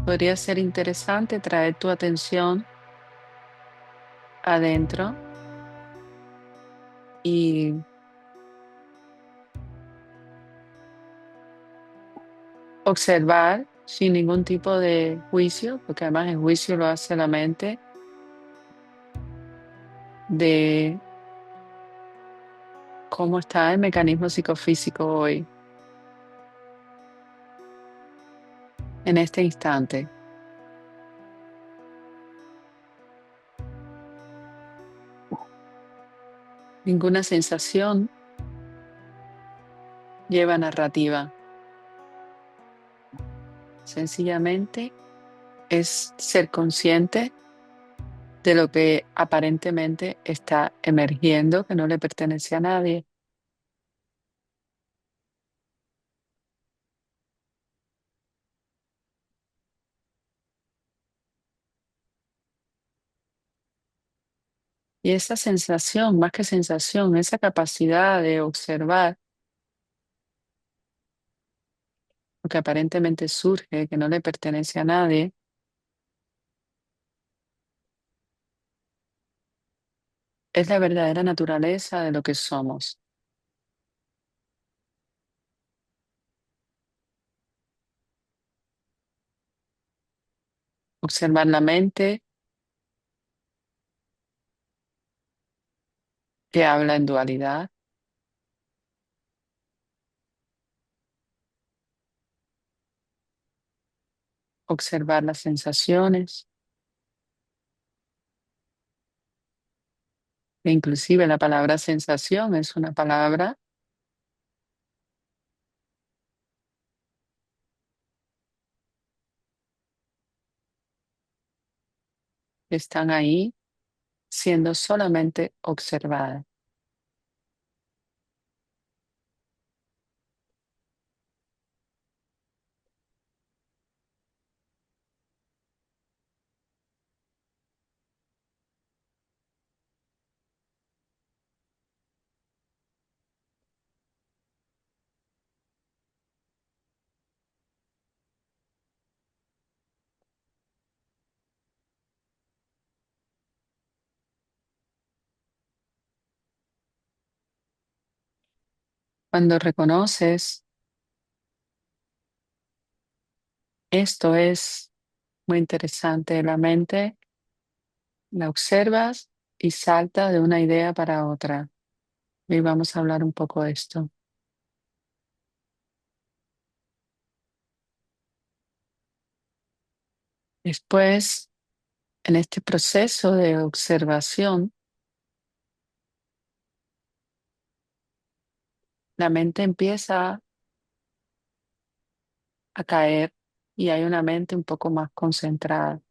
Podría ser interesante traer tu atención adentro y observar sin ningún tipo de juicio, porque además el juicio lo hace la mente, de cómo está el mecanismo psicofísico hoy, en este instante. Ninguna sensación lleva narrativa. Sencillamente es ser consciente de lo que aparentemente está emergiendo, que no le pertenece a nadie. Y esa sensación, más que sensación, esa capacidad de observar lo que aparentemente surge, que no le pertenece a nadie, es la verdadera naturaleza de lo que somos. Observar la mente que habla en dualidad, observar las sensaciones, e inclusive la palabra sensación es una palabra que están ahí siendo solamente observadas. Cuando reconoces esto es muy interesante, la mente la observas y salta de una idea para otra. Y vamos a hablar un poco de esto. Después, en este proceso de observación, la mente empieza a caer y hay una mente un poco más concentrada.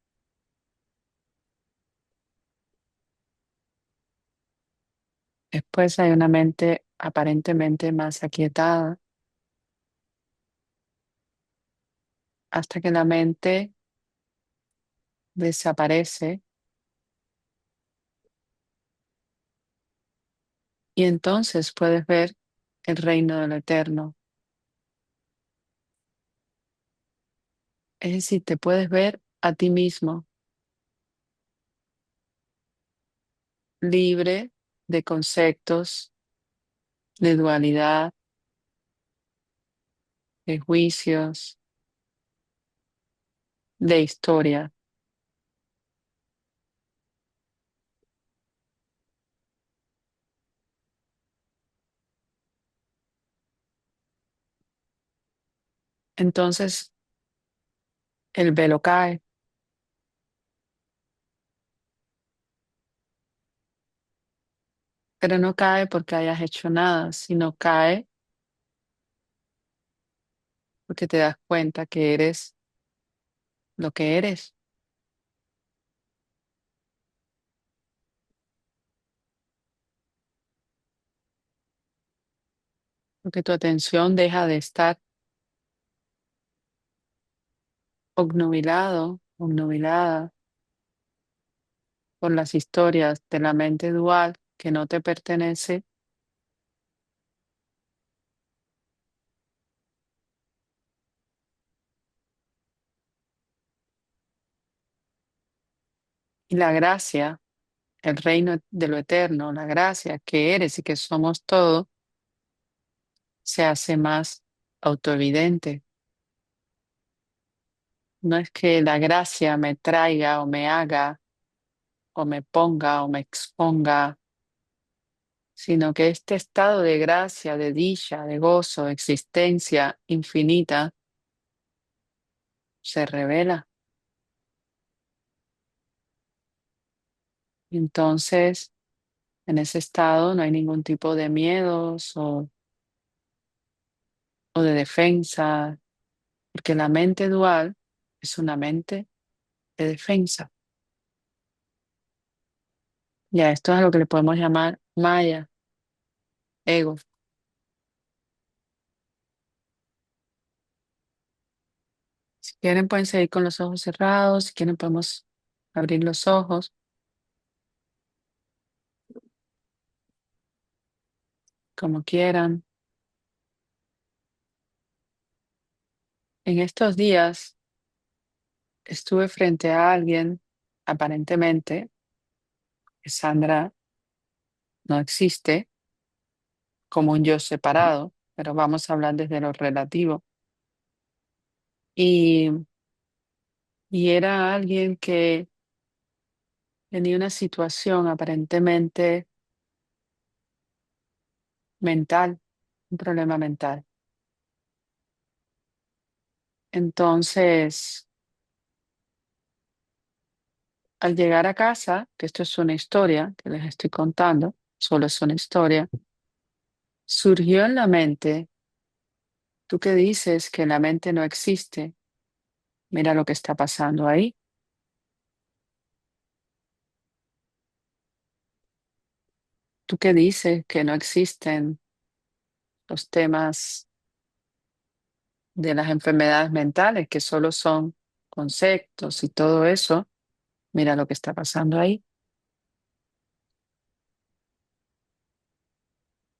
Después hay una mente aparentemente más aquietada hasta que la mente desaparece y entonces puedes ver el reino del eterno. Es decir, te puedes ver a ti mismo libre de conceptos, de dualidad, de juicios, de historia. Entonces el velo cae, pero no cae porque hayas hecho nada, sino cae porque te das cuenta que eres lo que eres, porque tu atención deja de estar obnubilado, obnubilada por las historias de la mente dual que no te pertenece Y la gracia, el reino de lo eterno, la gracia que eres y que somos todo, se hace más autoevidente. No es que la gracia me traiga o me haga o me ponga o me exponga, sino que este estado de gracia, de dicha, de gozo, de existencia infinita, se revela. Entonces, en ese estado no hay ningún tipo de miedos o de defensa, porque la mente dual es una mente de defensa. Ya, esto es a lo que le podemos llamar Maya, ego. Si quieren pueden seguir con los ojos cerrados, si quieren podemos abrir los ojos como quieran. En estos días estuve frente a alguien, aparentemente, que Sandra no existe como un yo separado, pero vamos a hablar desde lo relativo. Y, y era alguien que tenía una situación aparentemente mental, un problema mental. Entonces, al llegar a casa, que esto es una historia que les estoy contando, solo es una historia, surgió en la mente, tú que dices que la mente no existe, mira lo que está pasando ahí. Tú que dices que no existen los temas de las enfermedades mentales, que solo son conceptos y todo eso, mira lo que está pasando ahí.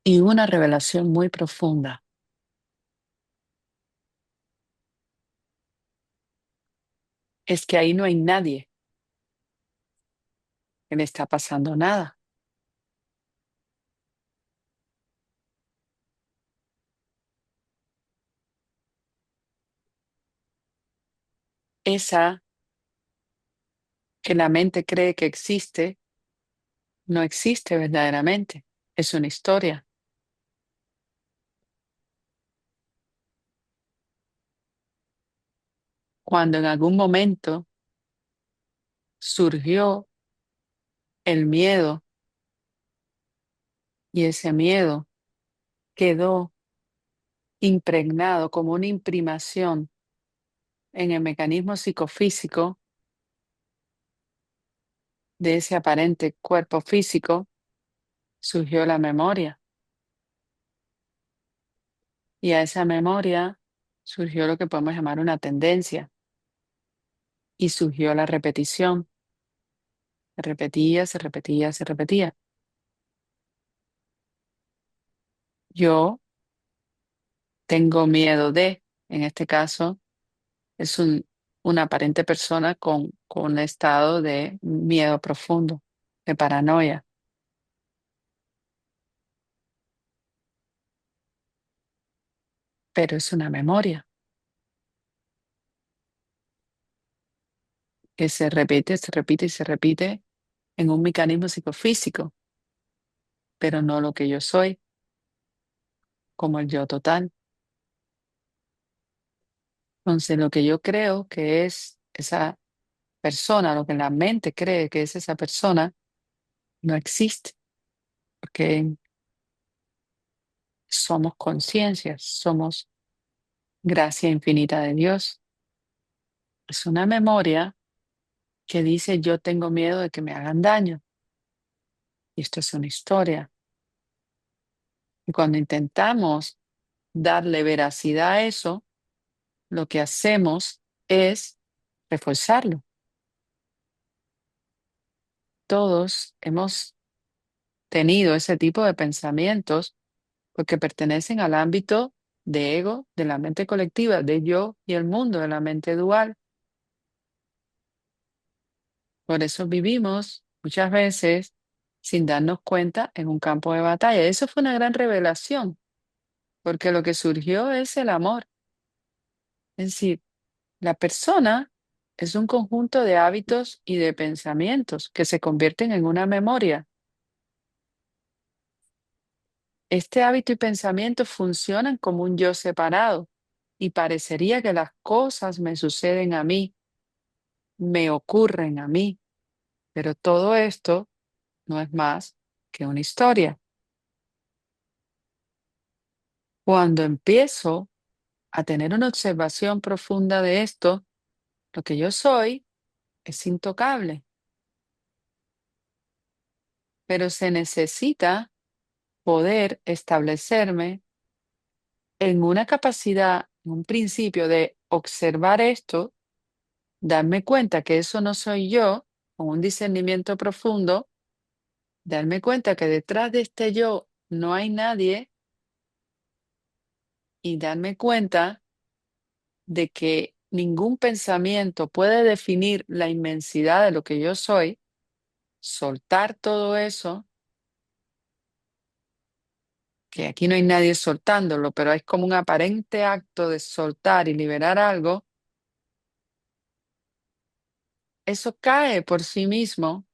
Y una revelación muy profunda es que ahí no hay nadie que le está pasando nada. Esa que la mente cree que existe, no existe verdaderamente. Es una historia. Cuando en algún momento surgió el miedo y ese miedo quedó impregnado como una imprimación en el mecanismo psicofísico de ese aparente cuerpo físico, surgió la memoria. Y a esa memoria surgió lo que podemos llamar una tendencia y surgió la repetición. Se repetía, se repetía, se repetía. Yo tengo miedo de, en este caso, es una aparente persona con un estado de miedo profundo, de paranoia, pero es una memoria que se repite, se repite y se repite en un mecanismo psicofísico, pero no lo que yo soy, como el yo total. Entonces, lo que yo creo que es esa persona, lo que la mente cree que es esa persona, no existe, porque somos conciencias, somos gracia infinita de Dios. Es una memoria que dice yo tengo miedo de que me hagan daño. Y esto es una historia. Y cuando intentamos darle veracidad a eso, lo que hacemos es reforzarlo. Todos hemos tenido ese tipo de pensamientos porque pertenecen al ámbito de ego, de la mente colectiva, de yo y el mundo, de la mente dual. Por eso vivimos muchas veces sin darnos cuenta en un campo de batalla. Eso fue una gran revelación, porque lo que surgió es el amor. Es decir, la persona es un conjunto de hábitos y de pensamientos que se convierten en una memoria. Este hábito y pensamiento funcionan como un yo separado y parecería que las cosas me suceden a mí, me ocurren a mí, pero todo esto no es más que una historia. Cuando empiezo a tener una observación profunda de esto, lo que yo soy es intocable, pero se necesita poder establecerme en una capacidad, en un principio de observar esto, darme cuenta que eso no soy yo, con un discernimiento profundo, darme cuenta que detrás de este yo no hay nadie y darme cuenta de que ningún pensamiento puede definir la inmensidad de lo que yo soy, soltar todo eso, que aquí no hay nadie soltándolo, pero es como un aparente acto de soltar y liberar algo, eso cae por sí mismo,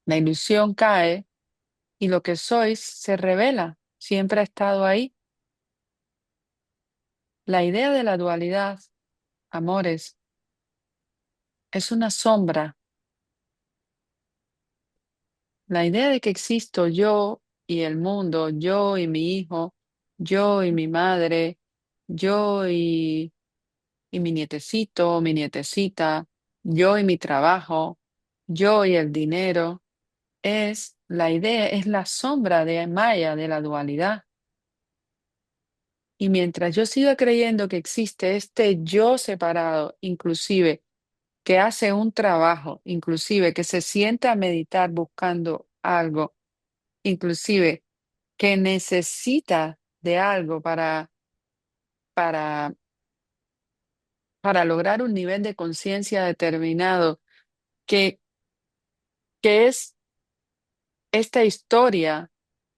la ilusión cae y lo que soy se revela, siempre ha estado ahí. La idea de la dualidad, amores, es una sombra. La idea de que existo yo y el mundo, yo y mi hijo, yo y mi madre, yo y mi nietecito, mi nietecita, yo y mi trabajo, yo y el dinero, es la idea, es la sombra de Maya de la dualidad. Y mientras yo siga creyendo que existe este yo separado, inclusive que hace un trabajo, inclusive que se sienta a meditar buscando algo, inclusive que necesita de algo para, para lograr un nivel de conciencia determinado, que, que es esta historia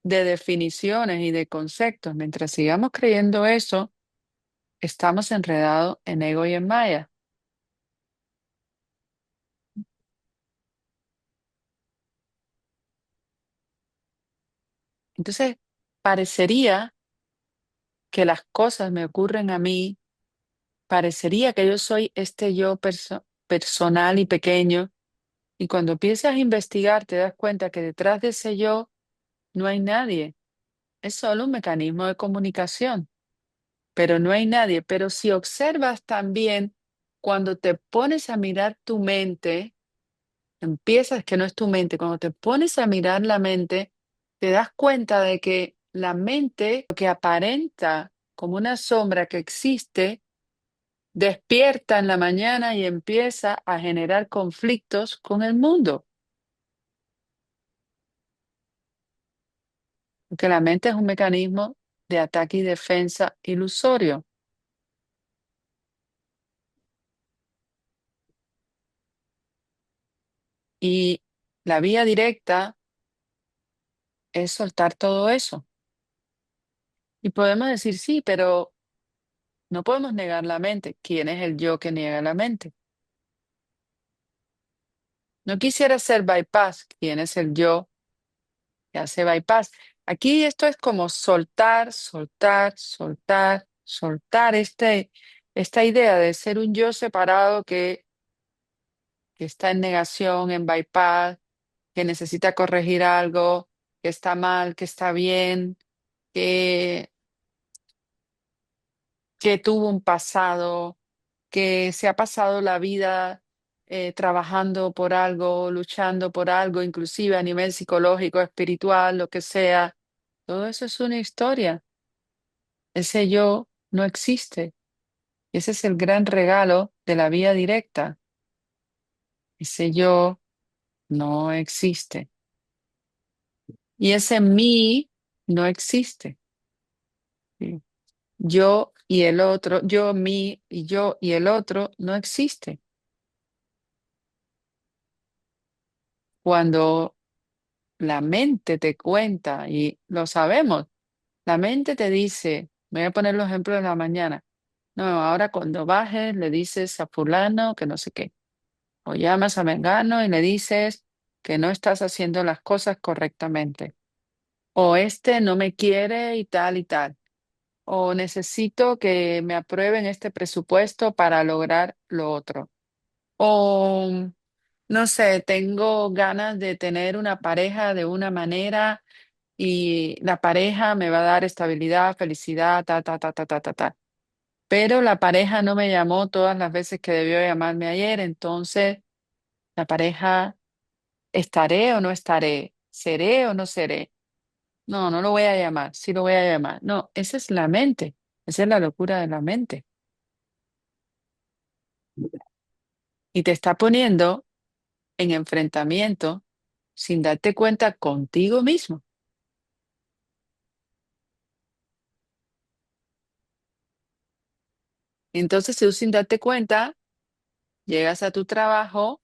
de definiciones y de conceptos. Mientras sigamos creyendo eso, estamos enredados en ego y en maya. Entonces, parecería que las cosas me ocurren a mí, parecería que yo soy este yo personal y pequeño, y cuando empiezas a investigar te das cuenta que detrás de ese yo no hay nadie, es solo un mecanismo de comunicación, pero no hay nadie. Pero si observas también, cuando te pones a mirar tu mente, empiezas que no es tu mente, cuando te pones a mirar la mente, te das cuenta de que la mente, lo que aparenta como una sombra que existe, despierta en la mañana y empieza a generar conflictos con el mundo, porque la mente es un mecanismo de ataque y defensa ilusorio. Y la vía directa es soltar todo eso. Y podemos decir, sí, pero no podemos negar la mente. ¿Quién es el yo que niega la mente? No quisiera hacer bypass. ¿Quién es el yo que hace bypass? Aquí esto es como soltar, soltar, soltar, soltar esta idea de ser un yo separado que está en negación, en bypass, que necesita corregir algo, que está mal, que está bien, que, que tuvo un pasado, que se ha pasado la vida trabajando por algo, luchando por algo, inclusive a nivel psicológico, espiritual, lo que sea. Todo eso es una historia. Ese yo no existe. Ese es el gran regalo de la vía directa. Ese yo no existe. Y ese mí no existe. ¿Sí? Yo y el otro, yo, mí y yo y el otro no existe. Cuando la mente te cuenta, y lo sabemos, la mente te dice, voy a poner los ejemplos de la mañana. No, ahora cuando bajes le dices a fulano que no sé qué. O llamas a Mengano y le dices que no estás haciendo las cosas correctamente. O este no me quiere y tal y tal. O necesito que me aprueben este presupuesto para lograr lo otro. O no sé, tengo ganas de tener una pareja de una manera y la pareja me va a dar estabilidad, felicidad, ta, ta, ta, ta, ta, ta, ta. Pero la pareja no me llamó todas las veces que debió llamarme ayer, entonces la pareja, ¿estaré o no estaré? ¿Seré o no seré? No, no lo voy a llamar, sí lo voy a llamar. No, esa es la mente, esa es la locura de la mente. Y te está poniendo en enfrentamiento sin darte cuenta contigo mismo. Entonces tú sin darte cuenta, llegas a tu trabajo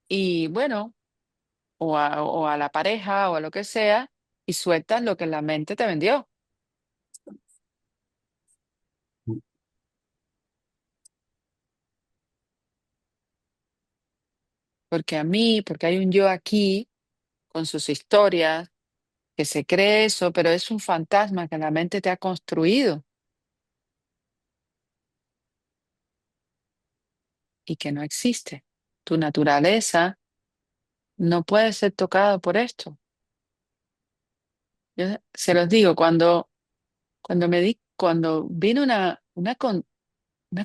y bueno, o a la pareja o a lo que sea, y sueltas lo que la mente te vendió. Porque a mí, porque hay un yo aquí con sus historias, que se cree eso, pero es un fantasma que la mente te ha construido y que no existe. Tu naturaleza no puede ser tocada por esto. Yo se los digo, cuando vino una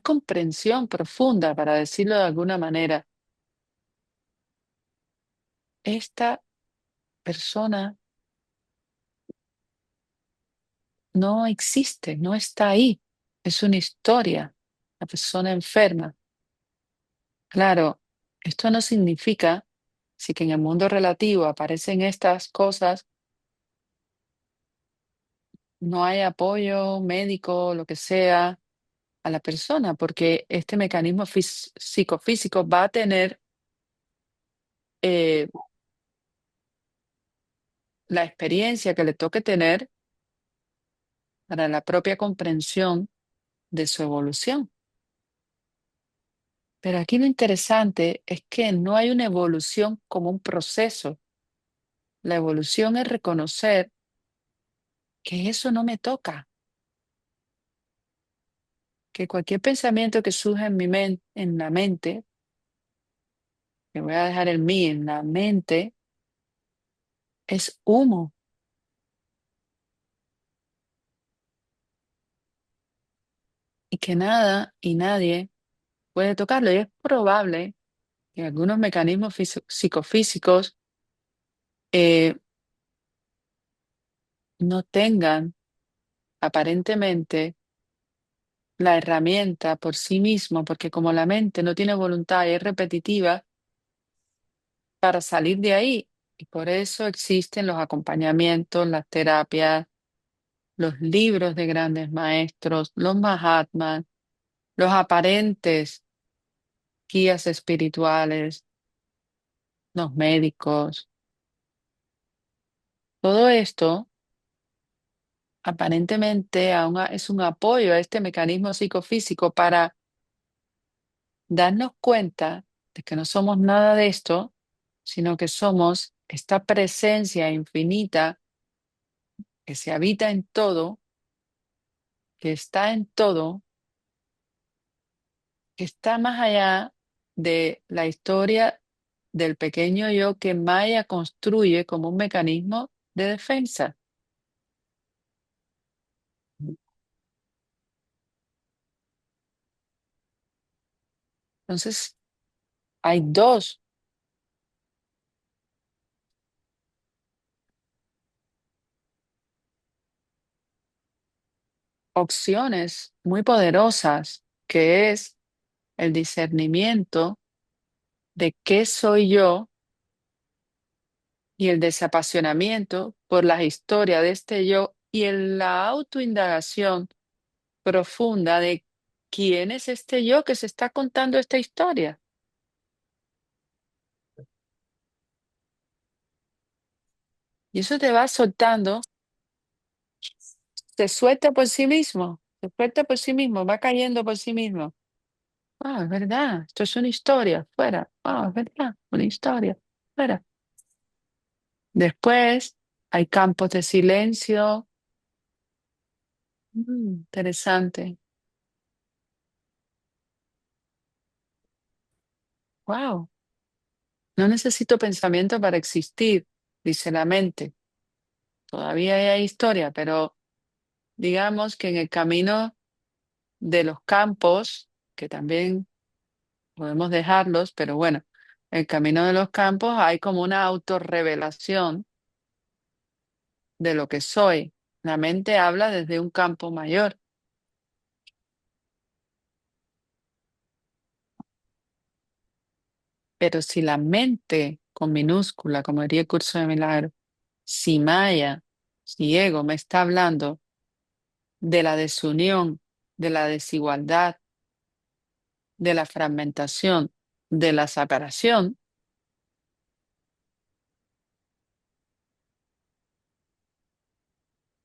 comprensión profunda, para decirlo de alguna manera, esta persona no existe, no está ahí. Es una historia, la persona enferma. Claro, esto no significa, si que en el mundo relativo aparecen estas cosas, no hay apoyo médico, lo que sea, a la persona, porque este mecanismo psicofísico va a tener eh, la experiencia que le toque tener para la propia comprensión de su evolución. Pero aquí lo interesante es que no hay una evolución como un proceso. La evolución es reconocer que eso no me toca, que cualquier pensamiento que surja en en la mente, que voy a dejar el mí en la mente, es humo y que nada y nadie puede tocarlo. Y es probable que algunos mecanismos psicofísicos eh, no tengan aparentemente la herramienta por sí mismo, porque como la mente no tiene voluntad y es repetitiva, para salir de ahí. Y por eso existen los acompañamientos, las terapias, los libros de grandes maestros, los Mahatmas, los aparentes guías espirituales, los médicos. Todo esto aparentemente es un apoyo a este mecanismo psicofísico para darnos cuenta de que no somos nada de esto, sino que somos esta presencia infinita que se habita en todo, que está en todo, que está más allá de la historia del pequeño yo que Maya construye como un mecanismo de defensa. Entonces, hay dos opciones muy poderosas, que es el discernimiento de qué soy yo y el desapasionamiento por las historias de este yo y en la autoindagación profunda de quién es este yo que se está contando esta historia. Y eso te va soltando, se suelta por sí mismo, se suelta por sí mismo, va cayendo por sí mismo. Ah, es verdad, esto es una historia, fuera. Ah, es verdad, una historia, fuera. Después hay campos de silencio. Interesante. Wow. No necesito pensamiento para existir, dice la mente. Todavía hay historia, pero digamos que en el camino de los campos, que también podemos dejarlos, pero bueno, el camino de los campos hay como una autorrevelación de lo que soy. La mente habla desde un campo mayor, pero si la mente con minúscula, como diría el curso de milagro, si Maya, si ego me está hablando de la desunión, de la desigualdad, de la fragmentación, de la separación,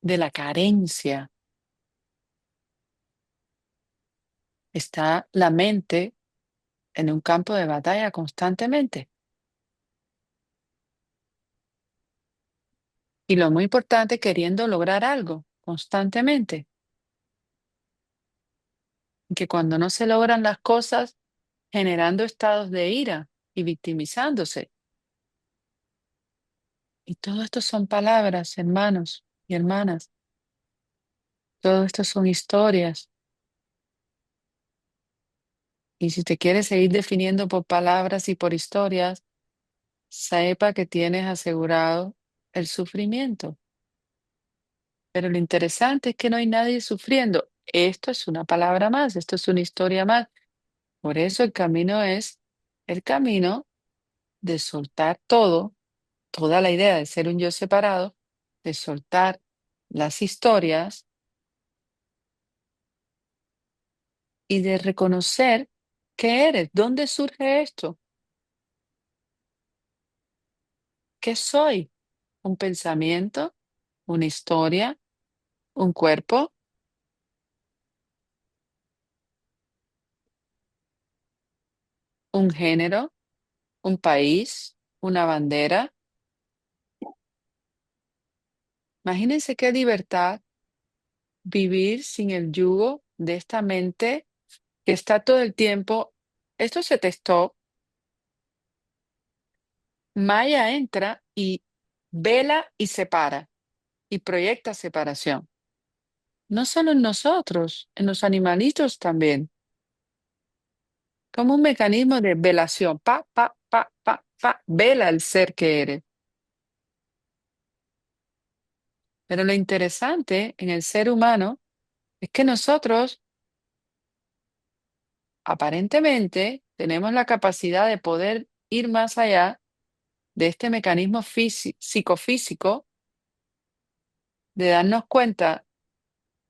de la carencia, está la mente en un campo de batalla constantemente. Y lo muy importante, queriendo lograr algo constantemente. Que cuando no se logran las cosas, generando estados de ira y victimizándose. Y todo esto son palabras, hermanos y hermanas. Todo esto son historias. Y si te quieres seguir definiendo por palabras y por historias, sepa que tienes asegurado el sufrimiento. Pero lo interesante es que no hay nadie sufriendo. Esto es una palabra más, esto es una historia más. Por eso el camino es el camino de soltar todo, toda la idea de ser un yo separado, de soltar las historias y de reconocer qué eres, dónde surge esto, qué soy, un pensamiento, una historia, un cuerpo, un género, un país, una bandera. Imagínense qué libertad vivir sin el yugo de esta mente que está todo el tiempo. Esto se testó. Maya entra y vela y separa y proyecta separación. No solo en nosotros, en los animalitos también, como un mecanismo de velación. Pa, pa, pa, pa, pa, vela el ser que eres. Pero lo interesante en el ser humano es que nosotros aparentemente tenemos la capacidad de poder ir más allá de este mecanismo psicofísico, de darnos cuenta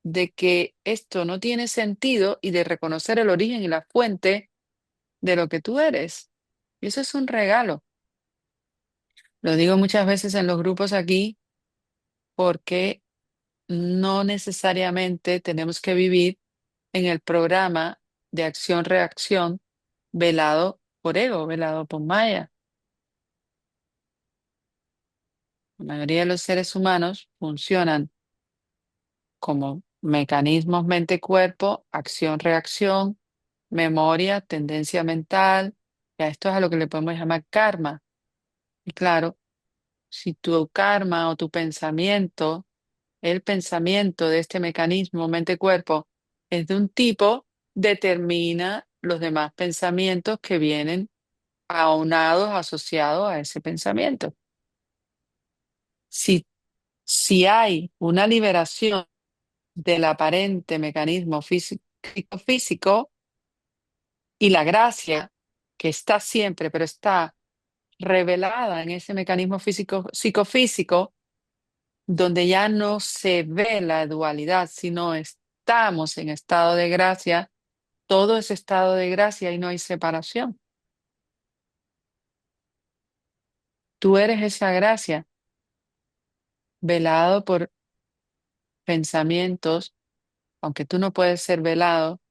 de que esto no tiene sentido y de reconocer el origen y la fuente de lo que tú eres. Y eso es un regalo. Lo digo muchas veces en los grupos aquí porque no necesariamente tenemos que vivir en el programa de acción-reacción velado por ego, velado por Maya. La mayoría de los seres humanos funcionan como mecanismos mente-cuerpo, acción-reacción, memoria, tendencia mental. Y a esto es a lo que le podemos llamar karma. Y claro, si tu karma o tu pensamiento, el pensamiento de este mecanismo mente-cuerpo es de un tipo, determina los demás pensamientos que vienen aunados, asociados a ese pensamiento. Si, si hay una liberación del aparente mecanismo físico y la gracia que está siempre, pero está revelada en ese mecanismo físico, psicofísico, donde ya no se ve la dualidad, sino estamos en estado de gracia, todo es estado de gracia y no hay separación. Tú eres esa gracia velado por pensamientos, aunque tú no puedes ser velado,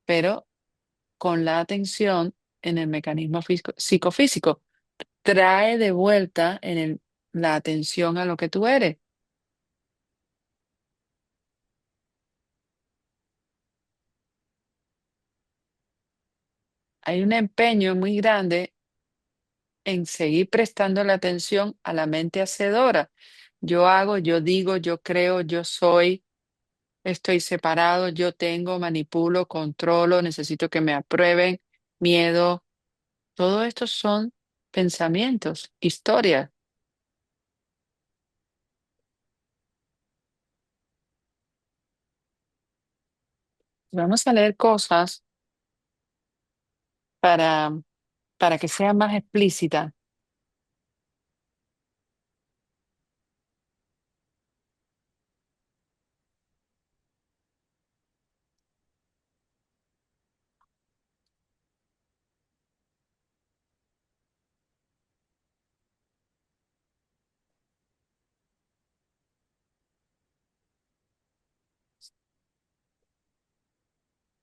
pero con la atención en el mecanismo psicofísico. Trae de vuelta la atención a lo que tú eres. Hay un empeño muy grande en seguir prestando la atención a la mente hacedora. Yo hago, yo digo, yo creo, yo soy, estoy separado, yo tengo, manipulo, controlo, necesito que me aprueben, miedo. Todo esto son pensamientos, historias. Vamos a leer cosas para, para que sea más explícita.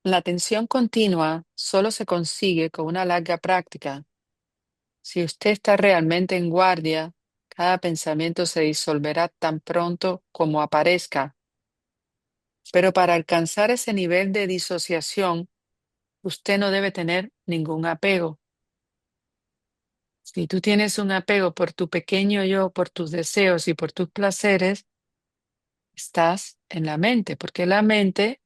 La atención continua solo se consigue con una larga práctica. Si usted está realmente en guardia, cada pensamiento se disolverá tan pronto como aparezca. Pero para alcanzar ese nivel de disociación, usted no debe tener ningún apego. Si tú tienes un apego por tu pequeño yo, por tus deseos y por tus placeres, estás en la mente, porque la mente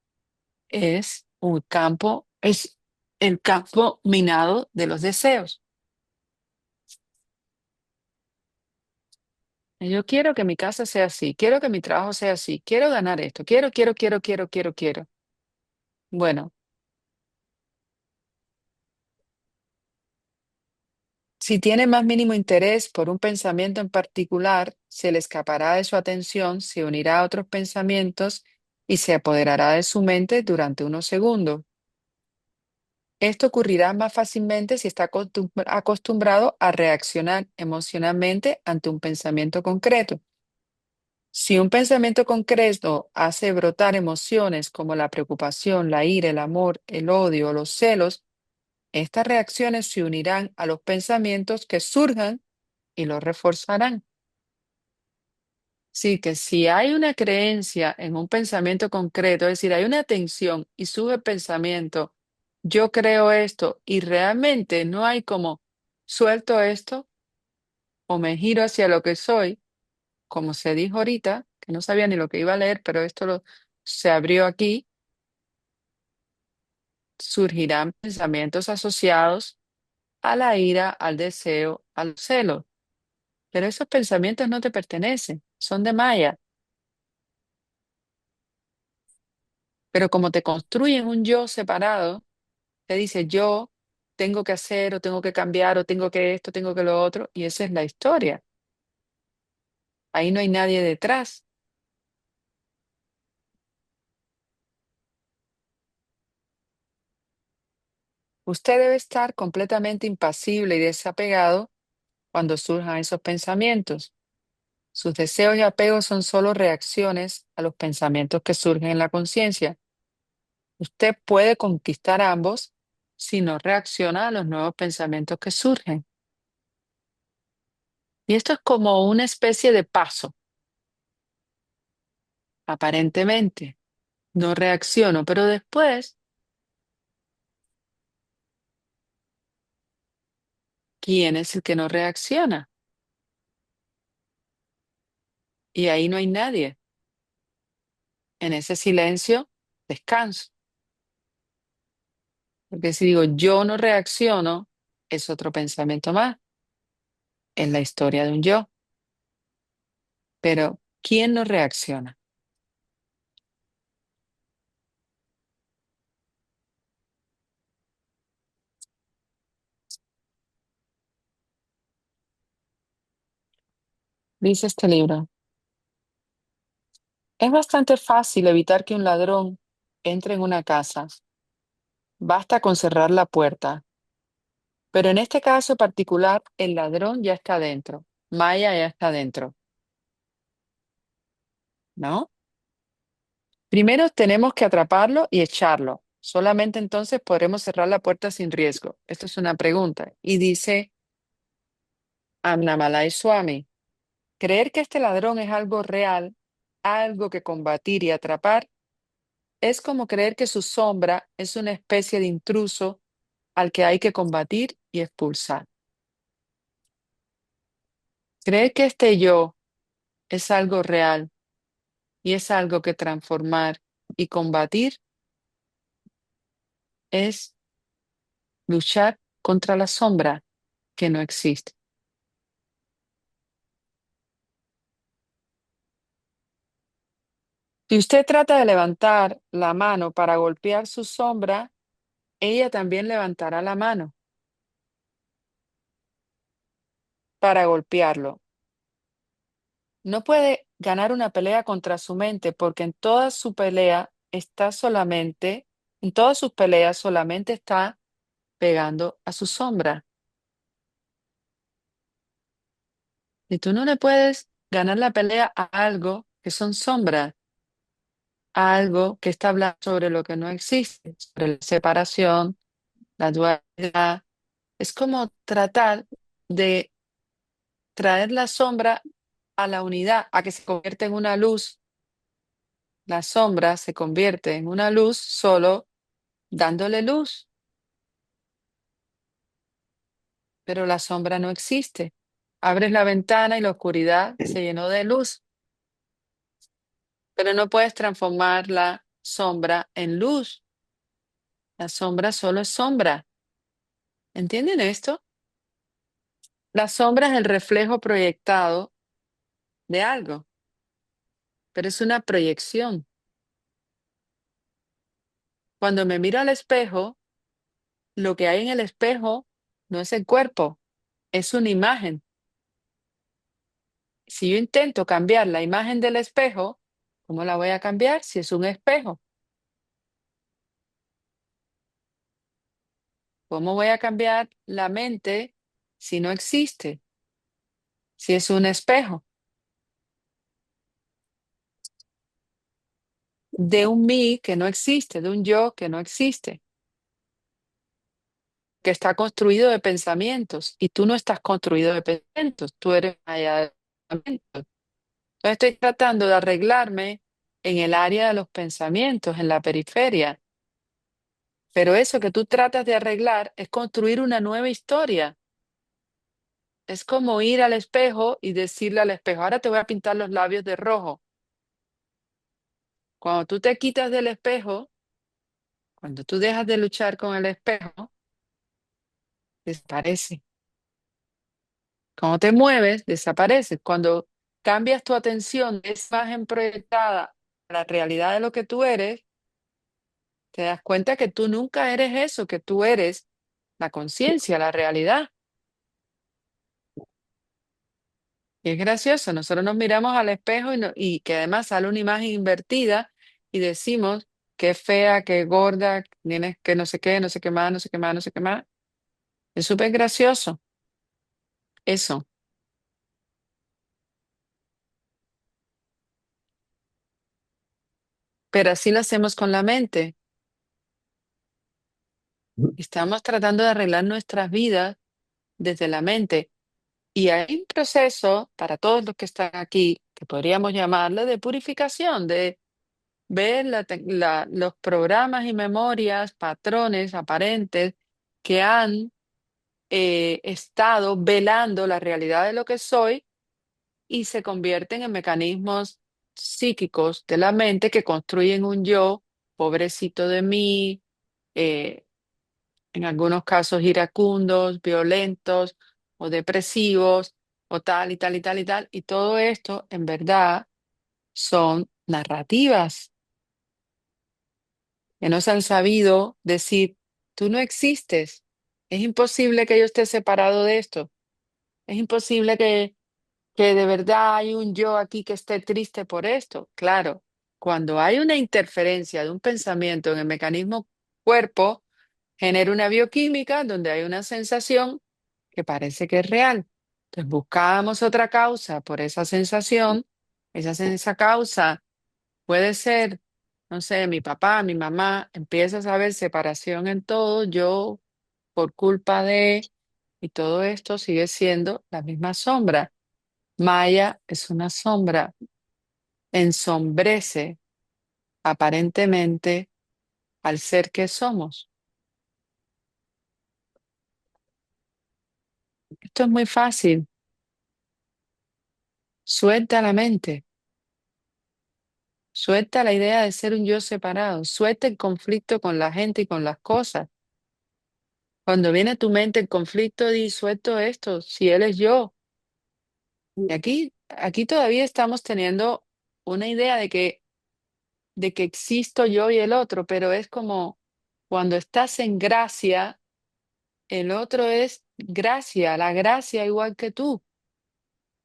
es un campo, es el campo minado de los deseos. Yo quiero que mi casa sea así, quiero que mi trabajo sea así, quiero ganar esto, quiero. Bueno, si tiene más mínimo interés por un pensamiento en particular, se le escapará de su atención, se unirá a otros pensamientos y se apoderará de su mente durante unos segundos. Esto ocurrirá más fácilmente si está acostumbrado a reaccionar emocionalmente ante un pensamiento concreto. Si un pensamiento concreto hace brotar emociones como la preocupación, la ira, el amor, el odio o los celos, estas reacciones se unirán a los pensamientos que surjan y los reforzarán. Sí, que si hay una creencia en un pensamiento concreto, es decir, hay una tensión y sube el pensamiento, yo creo esto y realmente no hay como suelto esto o me giro hacia lo que soy, como se dijo ahorita, que no sabía ni lo que iba a leer, pero se abrió aquí, surgirán pensamientos asociados a la ira, al deseo, al celo. Pero esos pensamientos no te pertenecen, son de Maya. Pero como te construyen un yo separado, te dice yo tengo que hacer o tengo que cambiar o tengo que esto, tengo que lo otro, y esa es la historia. Ahí no hay nadie detrás. Usted debe estar completamente impasible y desapegado cuando surjan esos pensamientos. Sus deseos y apegos son solo reacciones a los pensamientos que surgen en la conciencia. Usted puede conquistar ambos si no reacciona a los nuevos pensamientos que surgen. Y esto es como una especie de paso, aparentemente. No reacciono, pero después, ¿quién es el que no reacciona? Y ahí no hay nadie. En ese silencio, descanso. Porque si digo yo no reacciono, es otro pensamiento más. Es la historia de un yo. Pero, ¿quién no reacciona? Dice este libro. Es bastante fácil evitar que un ladrón entre en una casa. Basta con cerrar la puerta. Pero en este caso particular, el ladrón ya está dentro. Maya ya está dentro. ¿no? Primero tenemos que atraparlo y echarlo. Solamente entonces podremos cerrar la puerta sin riesgo. Esto es una pregunta. Y dice Annamalai Swami, creer que este ladrón es algo real, algo que combatir y atrapar, es como creer que su sombra es una especie de intruso al que hay que combatir y expulsar. Creer que este yo es algo real y es algo que transformar y combatir es luchar contra la sombra que no existe. Si usted trata de levantar la mano para golpear su sombra, ella también levantará la mano para golpearlo. No puede ganar una pelea contra su mente porque en todas sus peleas solamente está pegando a su sombra. Y tú no le puedes ganar la pelea a algo que son sombras, a algo que está hablando sobre lo que no existe, sobre la separación, la dualidad. Es como tratar de traer la sombra a la unidad, a que se convierta en una luz. La sombra se convierte en una luz solo dándole luz, pero la sombra no existe. Abres la ventana y la oscuridad se llenó de luz, pero no puedes transformar la sombra en luz. La sombra solo es sombra. ¿Entienden esto? La sombra es el reflejo proyectado de algo, pero es una proyección. Cuando me miro al espejo, lo que hay en el espejo no es el cuerpo, es una imagen. Si yo intento cambiar la imagen del espejo, ¿cómo la voy a cambiar si es un espejo? ¿Cómo voy a cambiar la mente si no existe, si es un espejo? De un mí que no existe, de un yo que no existe, que está construido de pensamientos y tú no estás construido de pensamientos, tú eres allá de pensamientos. Entonces estoy tratando de arreglarme en el área de los pensamientos, en la periferia, pero eso que tú tratas de arreglar es construir una nueva historia. Es como ir al espejo y decirle al espejo, ahora te voy a pintar los labios de rojo. Cuando tú te quitas del espejo, cuando tú dejas de luchar con el espejo, desaparece. Cuando te mueves, desaparece. Cuando cambias tu atención de esa imagen proyectada a la realidad de lo que tú eres, te das cuenta que tú nunca eres eso, que tú eres la conciencia, la realidad. Y es gracioso, nosotros nos miramos al espejo y que además sale una imagen invertida y decimos que fea, que gorda, tienes que no sé qué, no sé qué más, no sé qué más, no sé qué más. Es súper gracioso eso, pero así lo hacemos con la mente. Estamos tratando de arreglar nuestras vidas desde la mente. Y hay un proceso para todos los que están aquí, que podríamos llamarlo de purificación, de ver los programas y memorias, patrones aparentes que han estado velando la realidad de lo que soy y se convierten en mecanismos psíquicos de la mente que construyen un yo, pobrecito de mí, eh, en algunos casos iracundos, violentos o depresivos o tal y tal y tal y tal. Y todo esto en verdad son narrativas que no se han sabido decir, tú no existes. Es imposible que yo esté separado de esto. Es imposible que de verdad hay un yo aquí que esté triste por esto. Claro, cuando hay una interferencia de un pensamiento en el mecanismo cuerpo, genera una bioquímica donde hay una sensación que parece que es real. Entonces buscamos otra causa por esa sensación, esa causa Puede ser, no sé, mi papá, mi mamá, empiezas a ver separación en todo, yo por culpa de, y todo esto sigue siendo la misma sombra. Maya es una sombra, ensombrece aparentemente al ser que somos. Esto es muy fácil. Suelta la mente, suelta la idea de ser un yo separado, suelta el conflicto con la gente y con las cosas. Cuando viene a tu mente el conflicto, di, suelto esto, si él es yo. Y aquí todavía estamos teniendo una idea de que existo yo y el otro, pero es como cuando estás en gracia, el otro es gracia, la gracia igual que tú.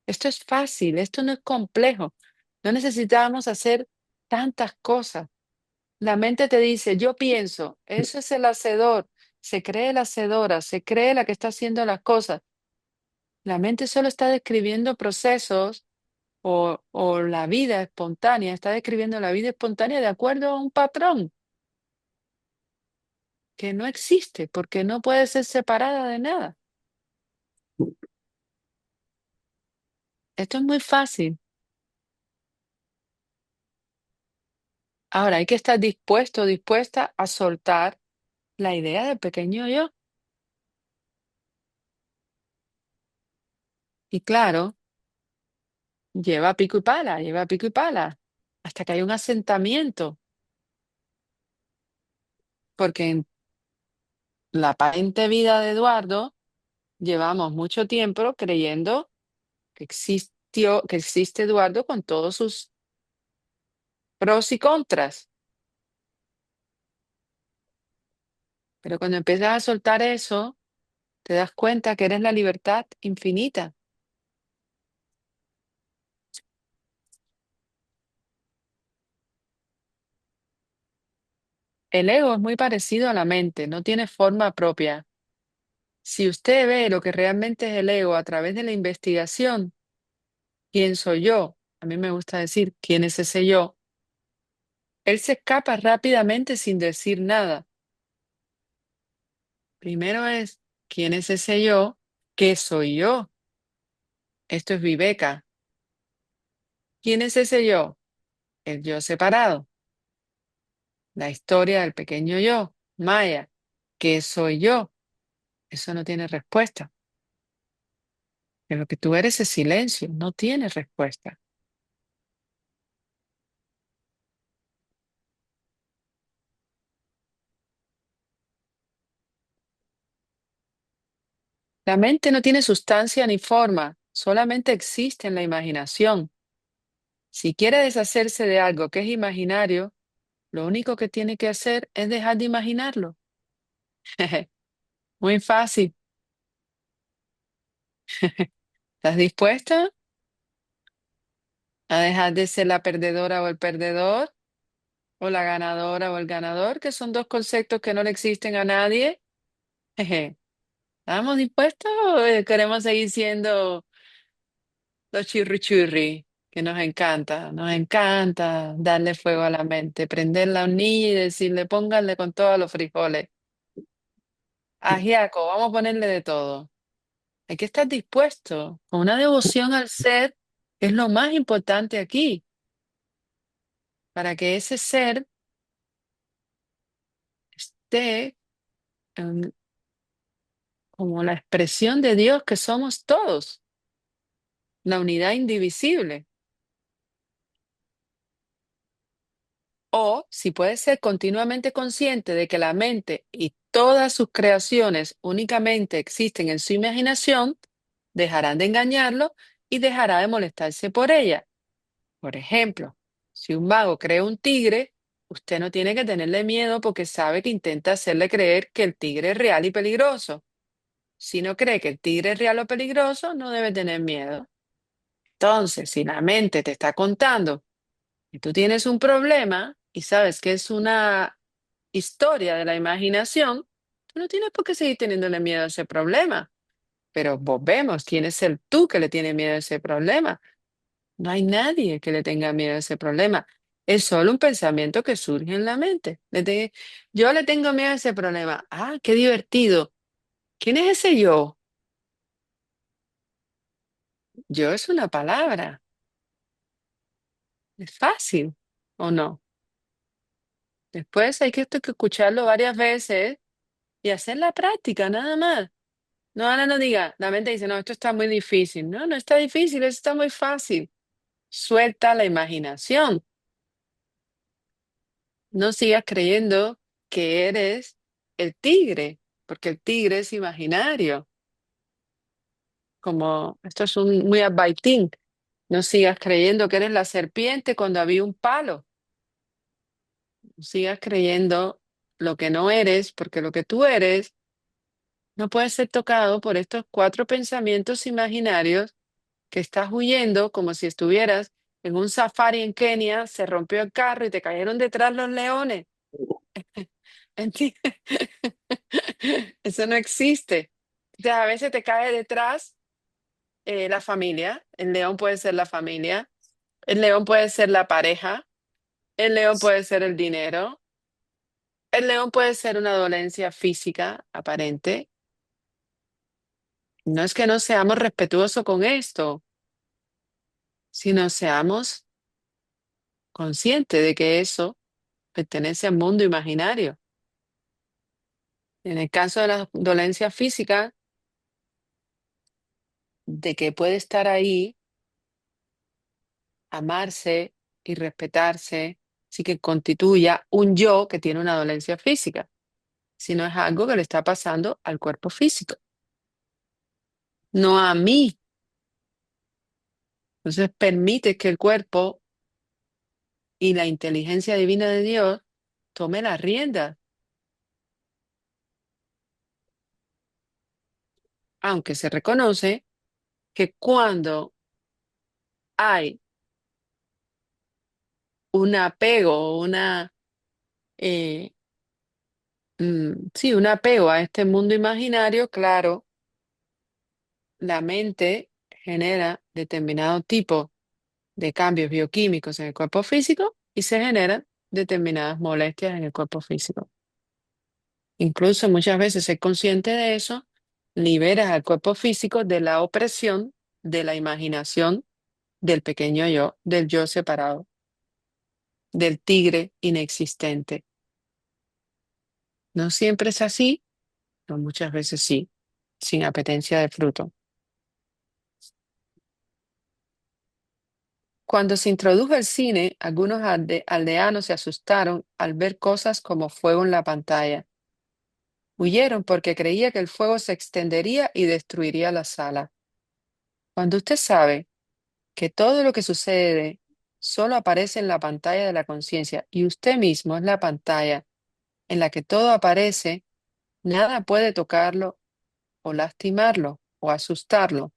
Esto es fácil, esto no es complejo. No necesitamos hacer tantas cosas. La mente te dice, yo pienso, eso es el hacedor, se cree la hacedora, se cree la que está haciendo las cosas. La mente solo está describiendo procesos o la vida espontánea, está describiendo la vida espontánea de acuerdo a un patrón que no existe porque no puede ser separada de nada. Esto es muy fácil. Ahora hay que estar dispuesto, dispuesta a soltar la idea del pequeño yo. Y claro, lleva pico y pala, hasta que hay un asentamiento, porque en la aparente vida de Eduardo llevamos mucho tiempo creyendo que existe Eduardo con todos sus pros y contras. Pero cuando empiezas a soltar eso, te das cuenta que eres la libertad infinita. El ego es muy parecido a la mente, no tiene forma propia. Si usted ve lo que realmente es el ego a través de la investigación, ¿quién soy yo? A mí me gusta decir, ¿quién es ese yo? Él se escapa rápidamente sin decir nada. Primero es, ¿quién es ese yo? ¿Qué soy yo? Esto es Viveka. ¿Quién es ese yo? El yo separado. La historia del pequeño yo, Maya. ¿Qué soy yo? Eso no tiene respuesta. Que lo que tú eres es silencio, no tiene respuesta. La mente no tiene sustancia ni forma, solamente existe en la imaginación. Si quiere deshacerse de algo que es imaginario, lo único que tiene que hacer es dejar de imaginarlo. Muy fácil. ¿Estás dispuesta a dejar de ser la perdedora o el perdedor? ¿O la ganadora o el ganador? Que son dos conceptos que no le existen a nadie. ¿Estamos dispuestos o queremos seguir siendo los chirri chirri? Que nos encanta darle fuego a la mente, prender la hornilla y decirle, pónganle con todos los frijoles. Ajiaco, vamos a ponerle de todo. Hay que estar dispuesto con una devoción al ser, que es lo más importante aquí, para que ese ser esté como la expresión de Dios que somos todos, la unidad indivisible. O si puede ser continuamente consciente de que la mente y todas sus creaciones únicamente existen en su imaginación, dejarán de engañarlo y dejará de molestarse por ella. Por ejemplo, si un mago crea un tigre, usted no tiene que tenerle miedo porque sabe que intenta hacerle creer que el tigre es real y peligroso. Si no cree que el tigre es real o peligroso, no debe tener miedo. Entonces, si la mente te está contando que tú tienes un problema y sabes que es una historia de la imaginación, tú no tienes por qué seguir teniéndole miedo a ese problema. Pero volvemos, ¿quién es el tú que le tiene miedo a ese problema? No hay nadie que le tenga miedo a ese problema. Es solo un pensamiento que surge en la mente. Yo le tengo miedo a ese problema. Ah, qué divertido. ¿Quién es ese yo? Yo es una palabra. Es fácil, ¿o no? Después hay que, esto hay que escucharlo varias veces y hacer la práctica, nada más. No, ahora no diga, la mente dice, no, esto está muy difícil. No, no está difícil, esto está muy fácil. Suelta la imaginación. No sigas creyendo que eres el tigre, porque el tigre es imaginario. Como esto es un muy abaitín. No sigas creyendo que eres la serpiente cuando había un palo. No sigas creyendo lo que no eres, porque lo que tú eres no puede ser tocado por estos cuatro pensamientos imaginarios que estás huyendo como si estuvieras en un safari en Kenia, se rompió el carro y te cayeron detrás los leones. ¿Entiendes? Eso no existe. Entonces, a veces te cae detrás la familia. El león puede ser la familia. El león puede ser la pareja. El león puede ser el dinero. El león puede ser una dolencia física aparente. No es que no seamos respetuosos con esto, sino seamos conscientes de que eso pertenece al mundo imaginario. En el caso de la dolencia física, de que puede estar ahí, amarse y respetarse, sí que constituya un yo que tiene una dolencia física, sino es algo que le está pasando al cuerpo físico, no a mí. Entonces permite que el cuerpo y la inteligencia divina de Dios tome la rienda, aunque se reconoce que cuando hay un apego, eh, sí, un apego a este mundo imaginario, claro, la mente genera determinado tipo de cambios bioquímicos en el cuerpo físico y se generan determinadas molestias en el cuerpo físico. Incluso muchas veces ser consciente de eso, liberas al cuerpo físico de la opresión de la imaginación del pequeño yo, del yo separado, del tigre inexistente. No siempre es así, pero muchas veces sí, sin apetencia de fruto. Cuando se introdujo el cine, algunos aldeanos se asustaron al ver cosas como fuego en la pantalla. Huyeron porque creía que el fuego se extendería y destruiría la sala. Cuando usted sabe que todo lo que sucede solo aparece en la pantalla de la conciencia y usted mismo es la pantalla en la que todo aparece, nada puede tocarlo o lastimarlo o asustarlo.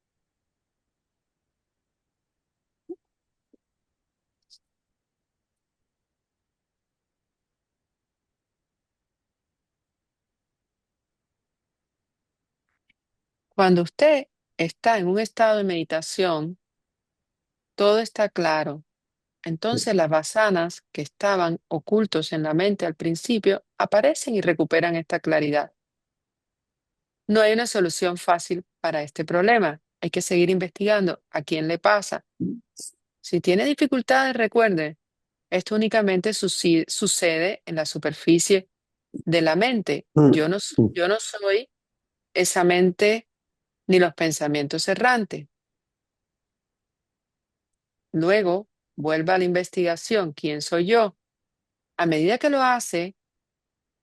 Cuando usted está en un estado de meditación, todo está claro. Entonces las vasanas que estaban ocultos en la mente al principio aparecen y recuperan esta claridad. No hay una solución fácil para este problema. Hay que seguir investigando a quién le pasa. Si tiene dificultades, recuerde, esto únicamente sucede en la superficie de la mente. Mm, mm. Yo no soy esa mente ni los pensamientos errantes. Luego, vuelva a la investigación. ¿Quién soy yo? A medida que lo hace,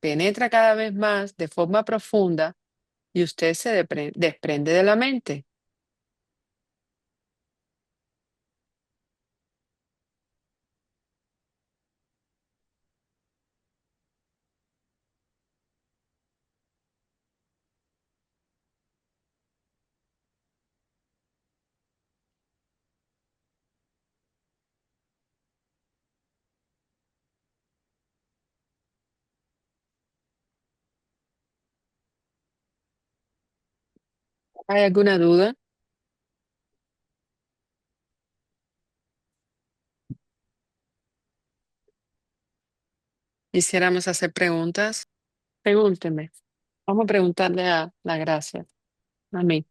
penetra cada vez más de forma profunda y usted se desprende de la mente. ¿Hay alguna duda? quisiéramos hacer preguntas, pregúnteme. Vamos a preguntarle a la Gracia, a mí.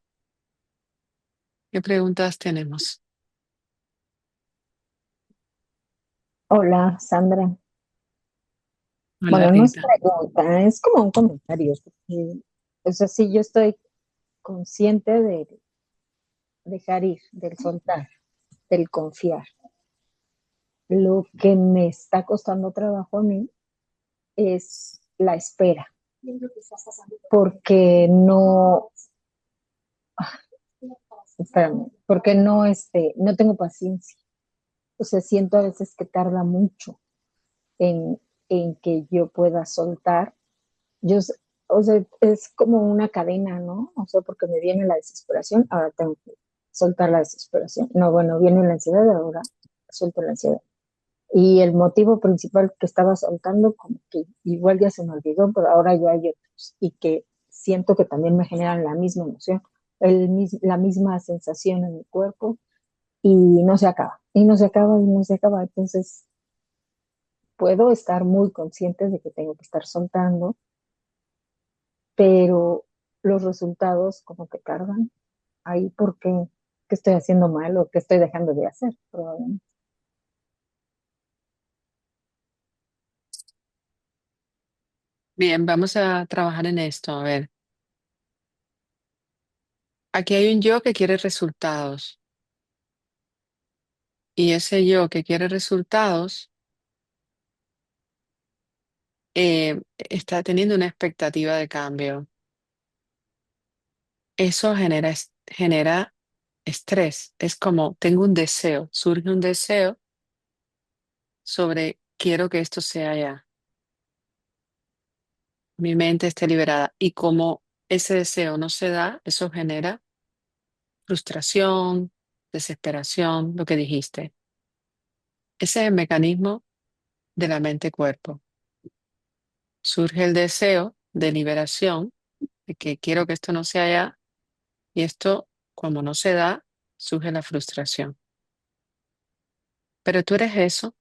¿Qué preguntas tenemos? Hola, Sandra. Hola, Bueno, no es Rita. pregunta, es como un comentario. Porque, o sea, sí, yo estoy consciente de dejar ir, del soltar, del confiar. Lo que me está costando trabajo a mí es la espera, porque no, espérame, porque no, no tengo paciencia. O sea, siento a veces que tarda mucho en, en que yo pueda soltar. Yo, o sea, es como una cadena, ¿no? O sea, porque me viene la desesperación, ahora tengo que soltar la desesperación. No, bueno, viene la ansiedad, ahora suelto la ansiedad. Y el motivo principal que estaba soltando, como que igual ya se me olvidó, pero ahora ya hay otros. Y que siento que también me generan la misma emoción, la misma sensación en mi cuerpo, y no se acaba, y no se acaba, y no se acaba. Entonces, puedo estar muy consciente de que tengo que estar soltando, pero los resultados como que tardan ahí porque qué estoy haciendo mal o qué estoy dejando de hacer, probablemente. Bien, vamos a trabajar en esto. A ver, aquí hay un yo que quiere resultados y ese yo que quiere resultados está teniendo una expectativa de cambio. Eso genera estrés. Es como tengo un deseo, surge un deseo sobre quiero que esto sea ya. Mi mente esté liberada y como ese deseo no se da, eso genera frustración, desesperación, lo que dijiste. Ese es el mecanismo de la mente-cuerpo. Surge el deseo de liberación, de que quiero que esto no sea ya, y esto, como no se da, surge la frustración. Pero tú eres eso,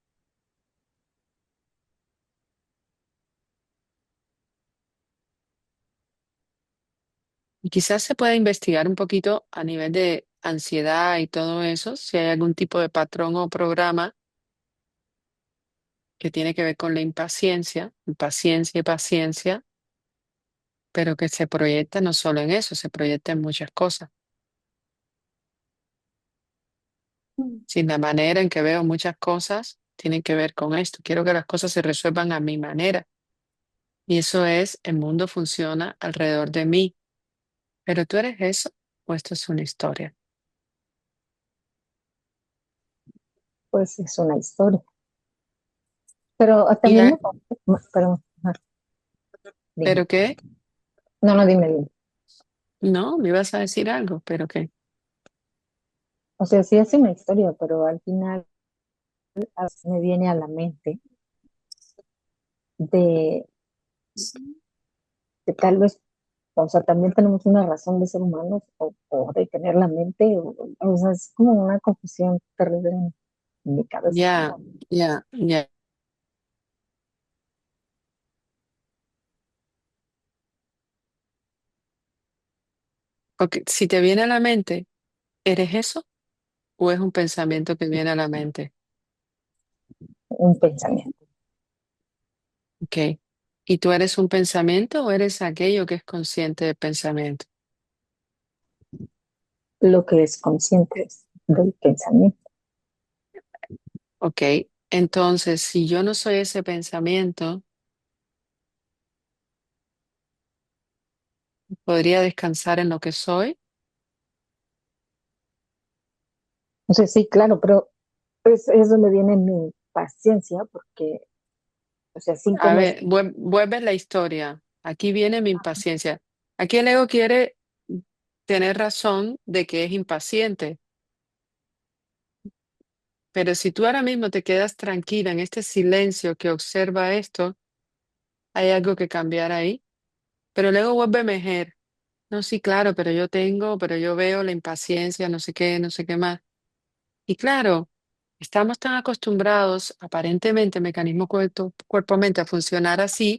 y quizás se pueda investigar un poquito a nivel de ansiedad y todo eso, si hay algún tipo de patrón o programa que tiene que ver con la impaciencia y paciencia, pero que se proyecta no solo en eso, se proyecta en muchas cosas. Si la manera en que veo muchas cosas tiene que ver con esto. Quiero que las cosas se resuelvan a mi manera. Y eso es, el mundo funciona alrededor de mí. ¿Pero tú eres eso o esto es una historia? Pues es una historia. Pero ¿Y también me perdón, dime. pero qué? No, no, dime. No, me ibas a decir algo, pero qué. O sea, sí es una historia, pero al final me viene a la mente de, de tal vez, o sea, también tenemos una razón de ser humanos o de tener la mente, o sea, es como una confusión terrible en mi cabeza. Ya, ya, ya. Porque si te viene a la mente, ¿eres eso o es un pensamiento que viene a la mente? Un pensamiento. Ok. ¿Y tú eres un pensamiento o eres aquello que es consciente del pensamiento? Lo que es consciente del pensamiento. Ok. Entonces, si yo no soy ese pensamiento, ¿podría descansar en lo que soy? O sea, sí, claro, pero es donde viene mi paciencia, porque, o sea, cinco A meses, ver, vuelve la historia. Aquí viene mi impaciencia. Aquí el ego quiere tener razón de que es impaciente, pero si tú ahora mismo te quedas tranquila en este silencio que observa esto, hay algo que cambiar ahí. Pero el ego vuelve a emerger. No, sí, claro, pero yo veo la impaciencia, no sé qué más. Y claro. Estamos tan acostumbrados, aparentemente, mecanismo cuerpo-mente a funcionar así,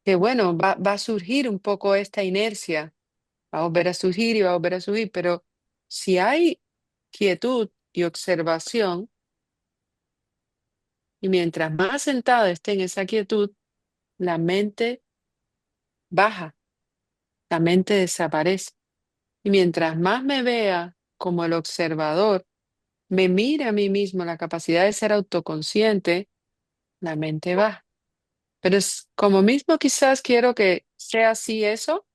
que bueno, va a surgir un poco esta inercia, va a volver a surgir y va a volver a surgir, pero si hay quietud y observación, y mientras más sentada esté en esa quietud, la mente baja, la mente desaparece. Y mientras más me vea como el observador, me mire a mí mismo la capacidad de ser autoconsciente, la mente baja. Pero es como mismo quizás quiero que sea así eso,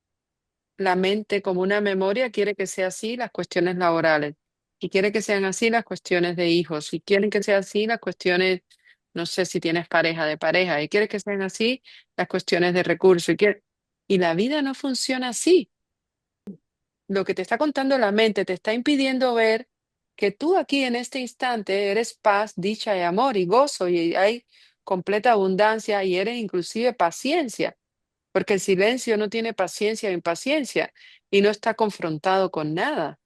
la mente como una memoria quiere que sea así las cuestiones laborales y quiere que sean así las cuestiones de hijos y quieren que sean así las cuestiones, no sé si tienes pareja de pareja y quiere que sean así las cuestiones de recursos y la vida no funciona así. Lo que te está contando la mente te está impidiendo ver que tú aquí en este instante eres paz, dicha y amor y gozo y hay completa abundancia y eres inclusive paciencia, porque el silencio no tiene paciencia o impaciencia y no está confrontado con nada.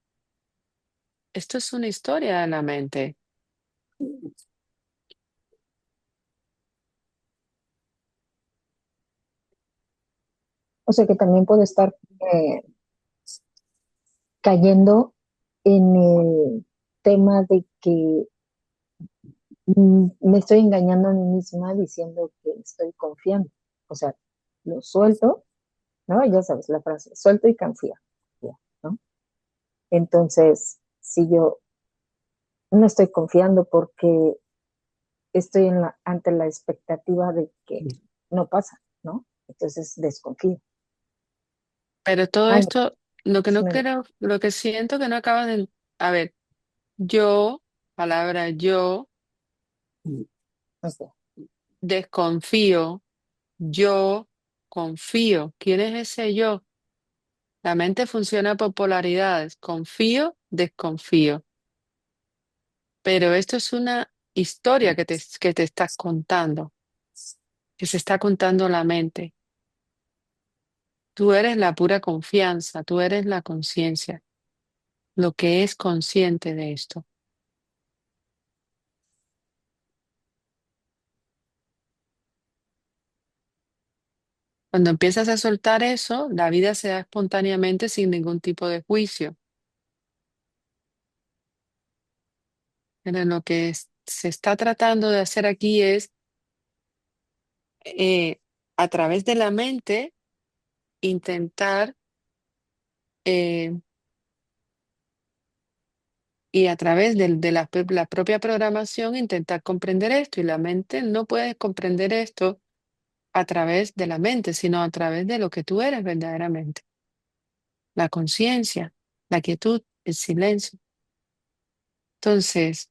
Esto es una historia de la mente. O sea que también puedo estar eh, cayendo en el tema de que me estoy engañando a mí misma diciendo que estoy confiando. O sea, lo suelto, ¿no? Ya sabes la frase, suelto y confío, ¿no? Entonces, si yo no estoy confiando porque estoy ante la expectativa de que no pasa, ¿no? Entonces desconfío. Pero todo Ay, no, esto, lo que sí no creo, lo que siento que no acabas de... A ver, yo, palabra yo, ok. desconfío, yo confío. ¿Quién es ese yo? La mente funciona por polaridades. Confío, desconfío. Pero esto es una historia que te estás contando, que se está contando la mente. Tú eres la pura confianza, tú eres la conciencia, lo que es consciente de esto. Cuando empiezas a soltar eso, la vida se da espontáneamente sin ningún tipo de juicio. Pero lo que se está tratando de hacer aquí es, eh, a través de la mente, intentar, eh, y a través de la propia programación, intentar comprender esto. Y la mente no puede comprender esto a través de la mente, sino a través de lo que tú eres verdaderamente. La conciencia, la quietud, el silencio. Entonces,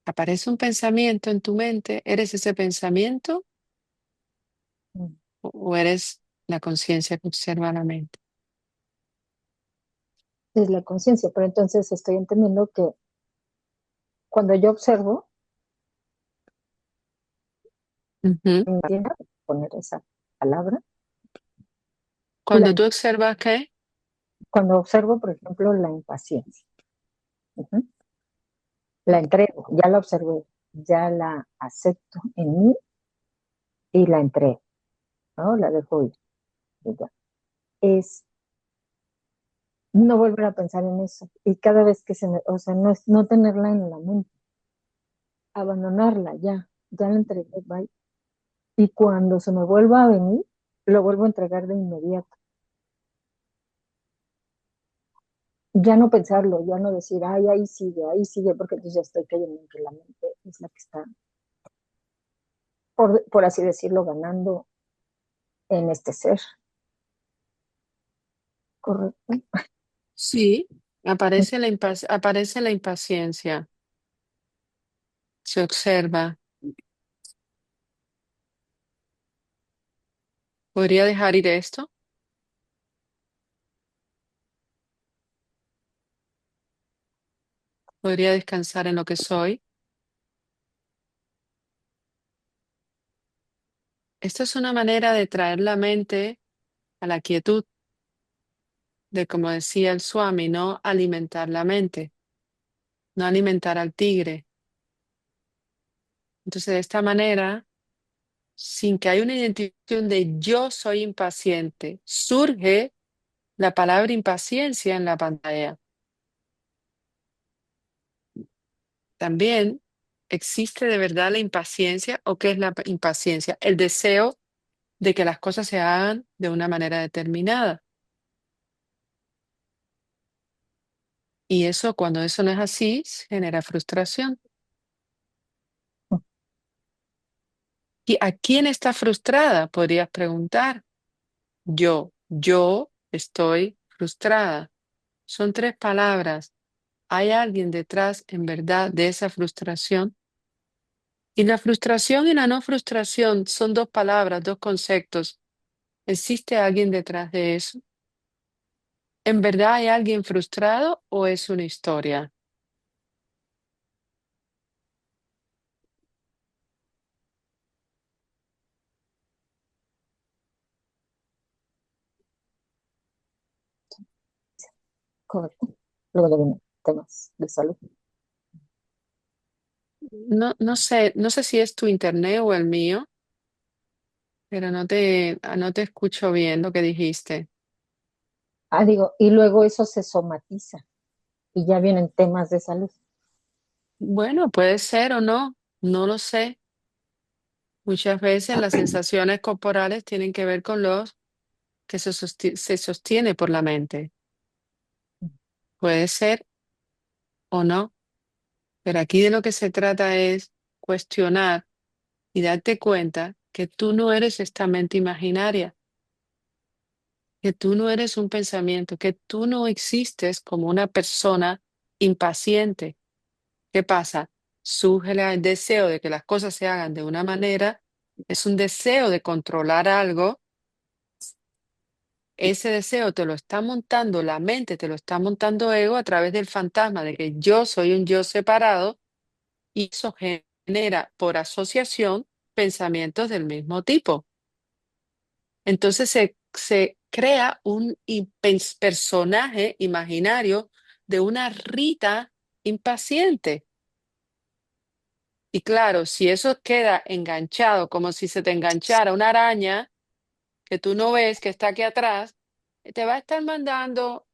aparece un pensamiento en tu mente, ¿eres ese pensamiento o eres la conciencia que observa la mente? Es la conciencia, pero entonces estoy entendiendo que cuando yo observo, Ujú. entiendo poner esa palabra, Cuando la, tú observas que, cuando observo, por ejemplo, la impaciencia, uh-huh, la entrego, ya la observé, ya la acepto en mí y la entrego, ¿no? La dejo ir. Y ya. Es no volver a pensar en eso. Y cada vez que o sea, no es no tenerla en la mente, abandonarla ya la entregué, bye. Y cuando se me vuelva a venir, lo vuelvo a entregar de inmediato. Ya no pensarlo, ya no decir, ay, ahí sigue, porque entonces ya estoy cayendo en que la mente es la que está, por así decirlo, ganando en este ser, ¿correcto? sí, aparece la impaciencia, se observa. ¿Podría dejar ir esto? ¿Podría descansar en lo que soy? Esto es una manera de traer la mente a la quietud, de como decía el Swami, no alimentar la mente, no alimentar al tigre, Entonces, de esta manera, sin que haya una identificación de yo soy impaciente, surge la palabra impaciencia en la pantalla. También existe de verdad la impaciencia o qué es la impaciencia, el deseo de que las cosas se hagan de una manera determinada. Y eso, cuando eso no es así, genera frustración. ¿Y a quién está frustrada? Podrías preguntar. Yo estoy frustrada. Son tres palabras. ¿Hay alguien detrás, en verdad, de esa frustración? Y la frustración y la no frustración son dos palabras, dos conceptos. ¿Existe alguien detrás de eso? ¿En verdad hay alguien frustrado o es una historia? Correcto. Luego de temas de salud. No sé si es tu internet o el mío, pero no te escucho bien lo que dijiste. Ah, digo, y luego eso se somatiza y ya vienen temas de salud. Bueno, puede ser o no, no lo sé. Muchas veces las sensaciones corporales tienen que ver con los que se sostiene por la mente. Puede ser o no, pero aquí de lo que se trata es cuestionar y darte cuenta que tú no eres esta mente imaginaria, que tú no eres un pensamiento, que tú no existes como una persona impaciente. ¿Qué pasa? Surge el deseo de que las cosas se hagan de una manera, es un deseo de controlar algo. Ese deseo te lo está montando la mente, te lo está montando ego a través del fantasma de que yo soy un yo separado y eso genera por asociación pensamientos del mismo tipo. Entonces se crea un personaje imaginario de una Rita impaciente. Y claro, si eso queda enganchado, como si se te enganchara una araña que tú no ves, que está aquí atrás, te va a estar mandando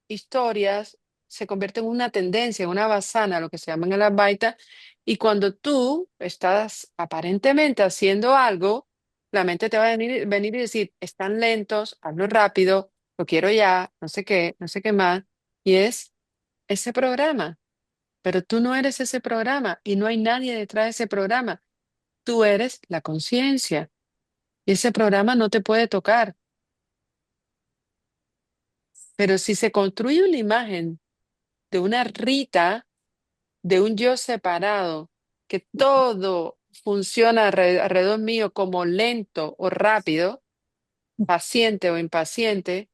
historias, se convierte en una tendencia, en una basana, lo que se llama en el baita, y cuando tú estás aparentemente haciendo algo, la mente te va a venir y decir, están lentos, hazlo rápido, lo quiero ya, no sé qué más, y es ese programa, pero tú no eres ese programa y no hay nadie detrás de ese programa, tú eres la conciencia y ese programa no te puede tocar. Pero si se construye una imagen de una Rita, de un yo separado, que todo funciona alrededor mío como lento o rápido, paciente o impaciente,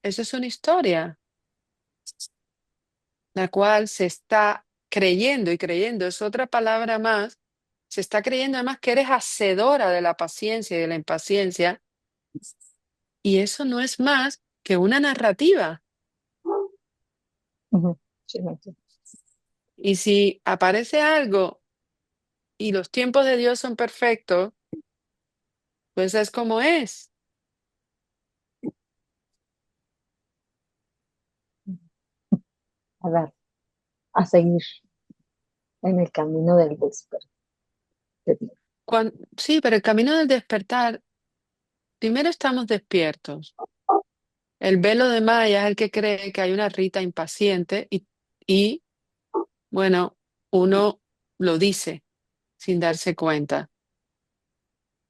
eso es una historia, la cual se está creyendo y creyendo, es otra palabra más, se está creyendo además que eres hacedora de la paciencia y de la impaciencia, y eso no es más que una narrativa. Ujú. Sí, lo entiendo. Y si aparece algo y los tiempos de Dios son perfectos, pues es como es. A dar, a seguir en el camino del despertar. Sí, pero el camino del despertar, primero estamos despiertos. El velo de Maya es el que cree que hay una Rita impaciente y bueno, uno lo dice sin darse cuenta,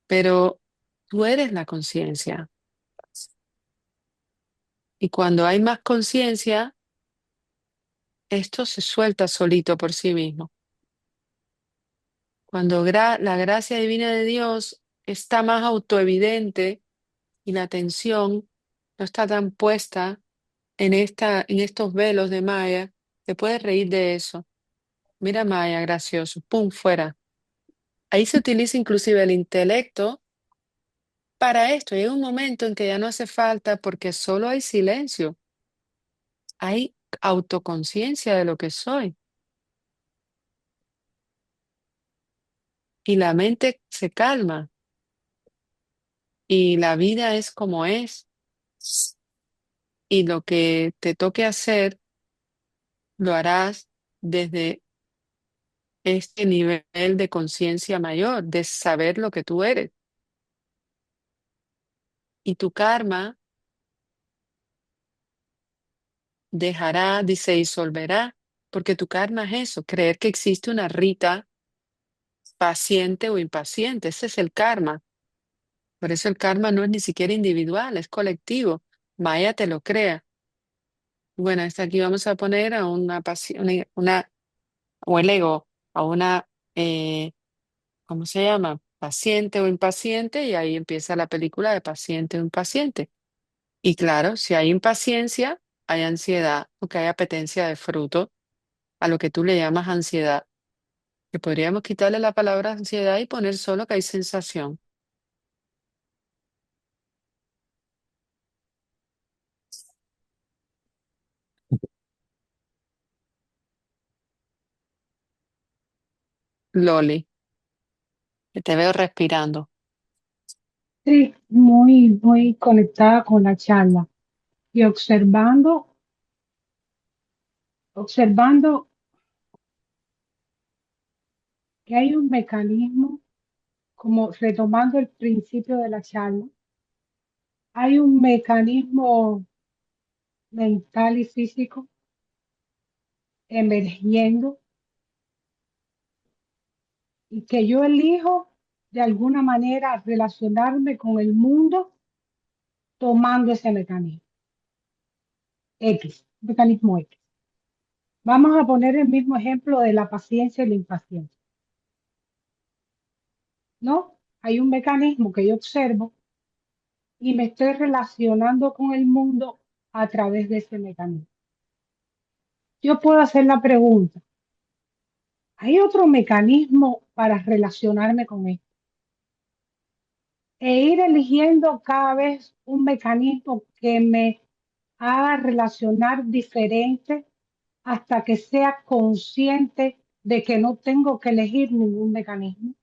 pero tú eres la conciencia. Y cuando hay más conciencia, esto se suelta solito por sí mismo. Cuando la gracia divina de Dios está más autoevidente y la atención no está tan puesta en estos velos de Maya, te puedes reír de eso. Mira Maya, gracioso, pum, fuera. Ahí se utiliza inclusive el intelecto para esto. Llega un momento en que ya no hace falta porque solo hay silencio, hay autoconciencia de lo que soy. y la mente se calma y la vida es como es y lo que te toque hacer lo harás desde este nivel de conciencia mayor, de saber lo que tú eres. Y tu karma dejará, se disolverá, porque tu karma es eso, creer que existe una Rita paciente o impaciente. Ese es el karma. Por eso el karma no es ni siquiera individual, es colectivo. Maya te lo crea. Bueno, hasta aquí vamos a poner a o el ego, a una, ¿cómo se llama? Paciente o impaciente, y ahí empieza la película de paciente o impaciente. Y claro, si hay impaciencia, hay ansiedad, porque hay apetencia de fruto, a lo que tú le llamas ansiedad, que podríamos quitarle la palabra ansiedad y poner solo que hay sensación. Loli, que te veo respirando. Sí, muy, muy conectada con la charla y observando que hay un mecanismo, como retomando el principio de la charla, hay un mecanismo mental y físico emergiendo y que yo elijo de alguna manera relacionarme con el mundo tomando ese mecanismo X. Vamos a poner el mismo ejemplo de la paciencia y la impaciencia, ¿no? Hay un mecanismo que yo observo y me estoy relacionando con el mundo a través de ese mecanismo. Yo puedo hacer la pregunta, ¿hay otro mecanismo para relacionarme con esto? E ir eligiendo cada vez un mecanismo que me haga relacionar diferente hasta que sea consciente de que no tengo que elegir ningún mecanismo.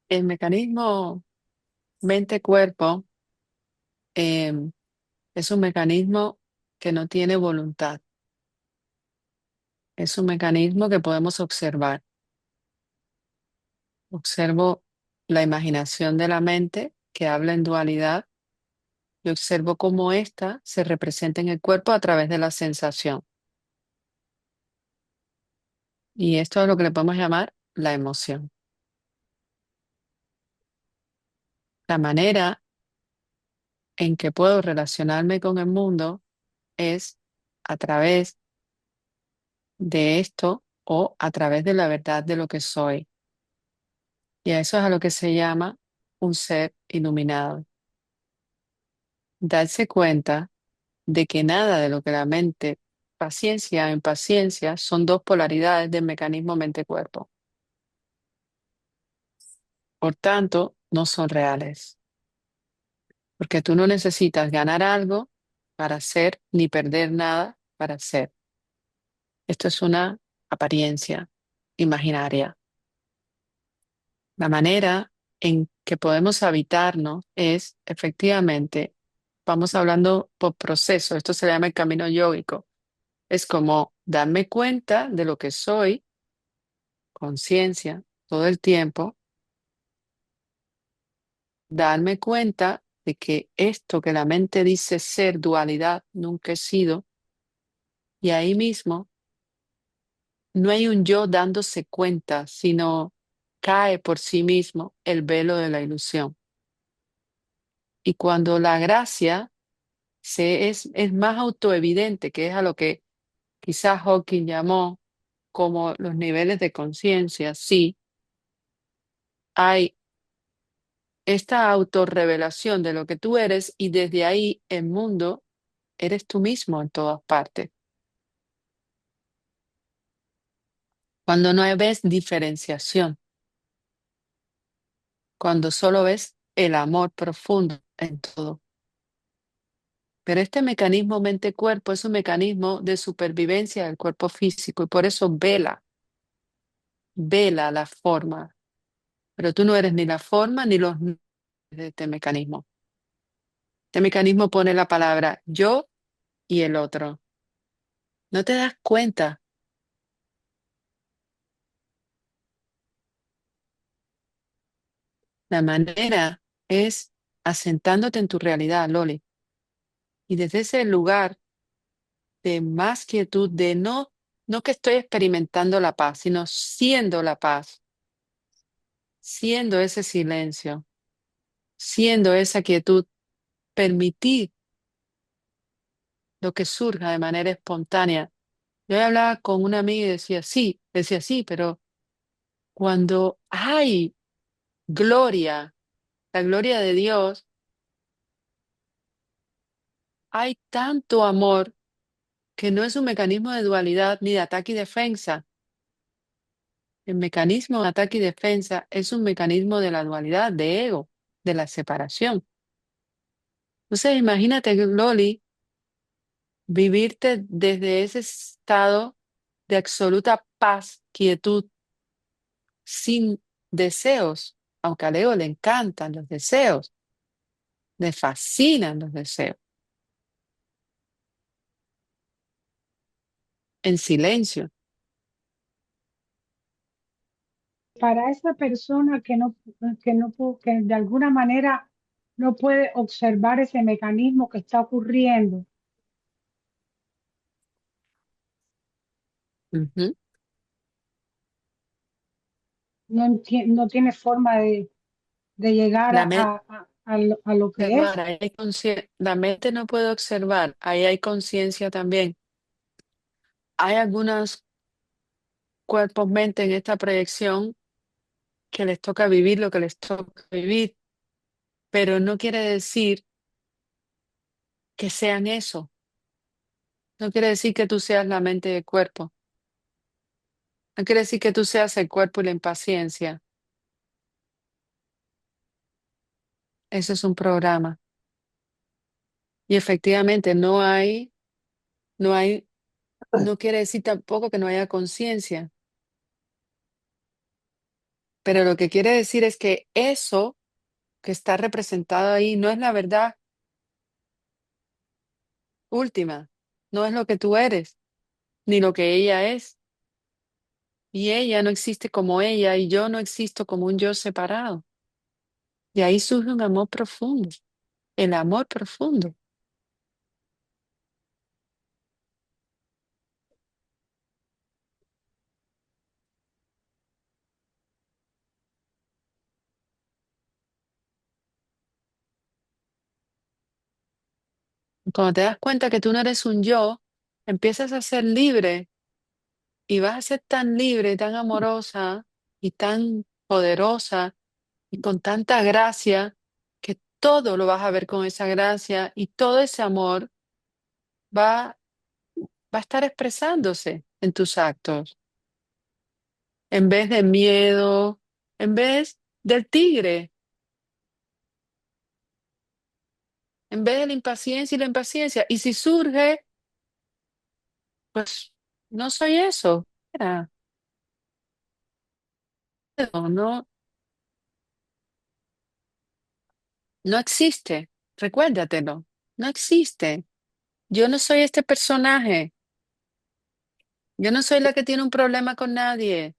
El mecanismo mente-cuerpo em, es un mecanismo que no tiene voluntad. Es un mecanismo que podemos observar. Observo la imaginación de la mente que habla en dualidad y observo cómo ésta se representa en el cuerpo a través de la sensación. Y esto es lo que le podemos llamar la emoción. La manera en que puedo relacionarme con el mundo es a través de esto o a través de la verdad de lo que soy. Y a eso es a lo que se llama un ser iluminado. Darse cuenta de que nada de lo que la mente, paciencia e impaciencia, son dos polaridades del mecanismo mente-cuerpo. Por tanto, no son reales, porque tú no necesitas ganar algo para ser ni perder nada para ser. Esto es una apariencia imaginaria. La manera en que podemos habitarnos es efectivamente, vamos hablando por proceso, esto se llama el camino yógico. Es como darme cuenta de lo que soy, conciencia, todo el tiempo, darme cuenta de que esto que la mente dice ser dualidad nunca he sido, y ahí mismo no hay un yo dándose cuenta, sino cae por sí mismo el velo de la ilusión. Y cuando la gracia es más autoevidente, que es a lo que quizás Hawking llamó como los niveles de conciencia, sí, hay esta autorrevelación de lo que tú eres y desde ahí el mundo eres tú mismo en todas partes. Cuando no ves diferenciación, cuando solo ves el amor profundo en todo. Pero este mecanismo mente-cuerpo es un mecanismo de supervivencia del cuerpo físico y por eso vela la forma. Pero tú no eres ni la forma ni los números de este mecanismo. Este mecanismo pone la palabra yo y el otro. ¿No te das cuenta? La manera es asentándote en tu realidad, Loli. Y desde ese lugar de más quietud, de no que estoy experimentando la paz, sino siendo la paz, siendo ese silencio, siendo esa quietud, permitir lo que surja de manera espontánea. Yo hablaba con una amiga y decía sí, pero cuando hay gloria, la gloria de Dios, hay tanto amor que no es un mecanismo de dualidad ni de ataque y defensa. El mecanismo de ataque y defensa es un mecanismo de la dualidad, de ego, de la separación. Entonces, imagínate, Loli, vivirte desde ese estado de absoluta paz, quietud, sin deseos, aunque al ego le encantan los deseos, le fascinan los deseos, en silencio. Para esa persona que de alguna manera no puede observar ese mecanismo que está ocurriendo, Ujú. no tiene forma de llegar La mente a lo que observar, es. ahí hay la mente no puede observar, ahí hay conciencia también. Hay algunos cuerpos, mente en esta proyección que les toca vivir lo que les toca vivir, pero no quiere decir que sean eso. No quiere decir que tú seas la mente y el cuerpo. No quiere decir que tú seas el cuerpo y la impaciencia. Eso es un programa. Y efectivamente no hay, no quiere decir tampoco que no haya conciencia. Pero lo que quiere decir es que eso que está representado ahí no es la verdad última. No es lo que tú eres, ni lo que ella es. Y ella no existe como ella y yo no existo como un yo separado. De ahí surge un amor profundo, el amor profundo. Cuando te das cuenta que tú no eres un yo, empiezas a ser libre y vas a ser tan libre, tan amorosa y tan poderosa y con tanta gracia que todo lo vas a ver con esa gracia y todo ese amor va, va a estar expresándose en tus actos, en vez de miedo, en vez del tigre, en vez de la impaciencia y la impaciencia. Y si surge, pues no soy eso. Mira, no, no existe. Recuérdatelo. No existe. Yo no soy este personaje. Yo no soy la que tiene un problema con nadie.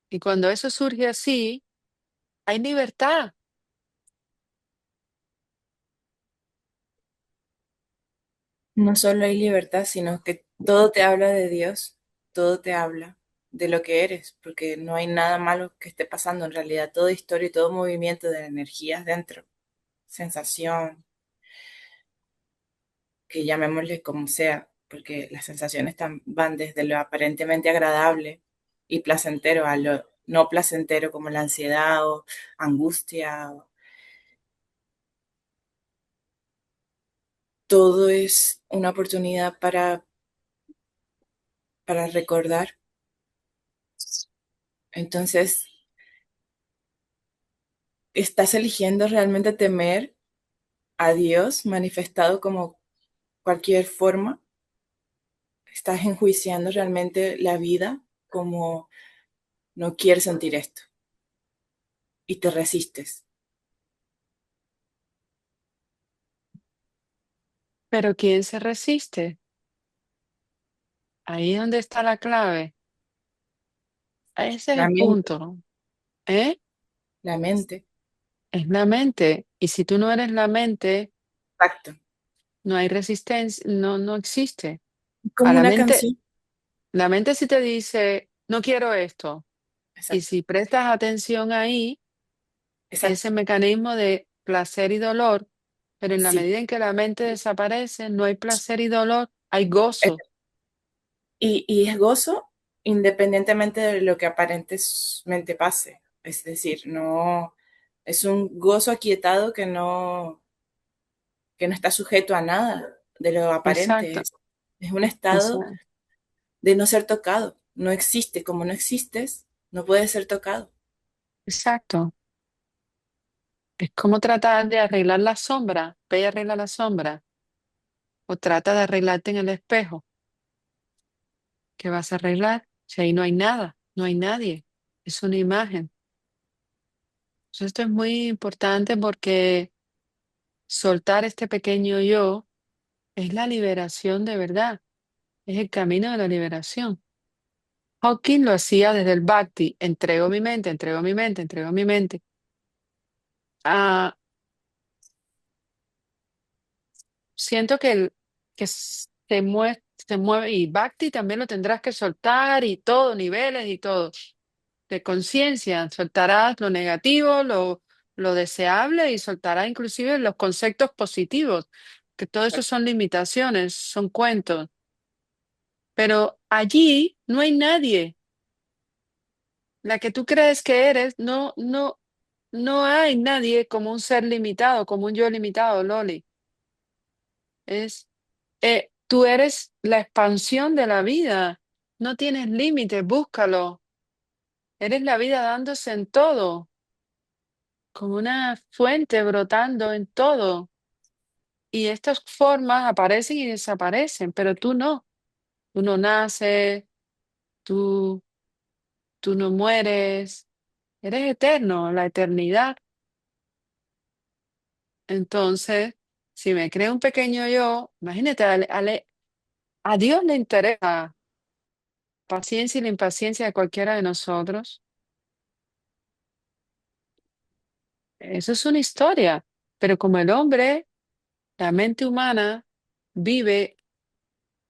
Y cuando eso surge así, hay libertad. No solo hay libertad, sino que todo te habla de Dios, todo te habla de lo que eres, porque no hay nada malo que esté pasando en realidad. Toda historia y todo movimiento de energías dentro, sensación, que llamémosle como sea, porque las sensaciones van desde lo aparentemente agradable y placentero a lo no placentero como la ansiedad o angustia. Todo es una oportunidad para para recordar. Entonces, ¿estás eligiendo realmente temer a Dios manifestado como cualquier forma? ¿Estás enjuiciando realmente la vida como no quieres sentir esto y te resistes? Pero ¿quién se resiste? Ahí es donde está la clave. Ese es La el mente, punto, ¿eh? la mente. Es la mente. Y si tú no eres la mente, Exacto. no hay resistencia, no, no existe. A Como una canción. la mente si te dice, no quiero esto. Y Exacto, si prestas atención ahí, ese exacto. mecanismo de placer y dolor, pero en la Sí. medida en que la mente desaparece, no hay placer y dolor, hay gozo. Y es gozo independientemente de lo que aparentemente pase. Es decir, no es un gozo aquietado que no está sujeto a nada de lo aparente. Exacto, Es un estado exacto, de no ser tocado. No existe. Como no existes, no puedes ser tocado. exacto. Es como tratar de arreglar la sombra, ve y arregla la sombra, o trata de arreglarte en el espejo. ¿Qué vas a arreglar? Si ahí no hay nada, no hay nadie, es una imagen. Entonces, esto es muy importante porque soltar este pequeño yo es la liberación de verdad, es el camino de la liberación. Hawking lo hacía desde el Bhakti, entrego mi mente, entrego mi mente, entrego mi mente. Ah, siento que, se mueve, y Bhakti también lo tendrás que soltar y todo, niveles y todo, de conciencia, soltarás lo negativo, lo deseable y soltarás inclusive los conceptos positivos, que todo eso son limitaciones, son cuentos, pero allí no hay nadie. La que tú crees que eres, no, no, no hay nadie como un ser limitado, como un yo limitado, Loli. Es, tú eres la expansión de la vida. No tienes límites, búscalo. Eres la vida dándose en todo, como una fuente brotando en todo. Y estas formas aparecen y desaparecen, pero tú no. Tú no naces, tú, tú no mueres. Eres eterno, la eternidad. Entonces, si me creo un pequeño yo, imagínate, a Dios le interesa la paciencia y la impaciencia de cualquiera de nosotros. Eso es una historia, pero como el hombre, la mente humana vive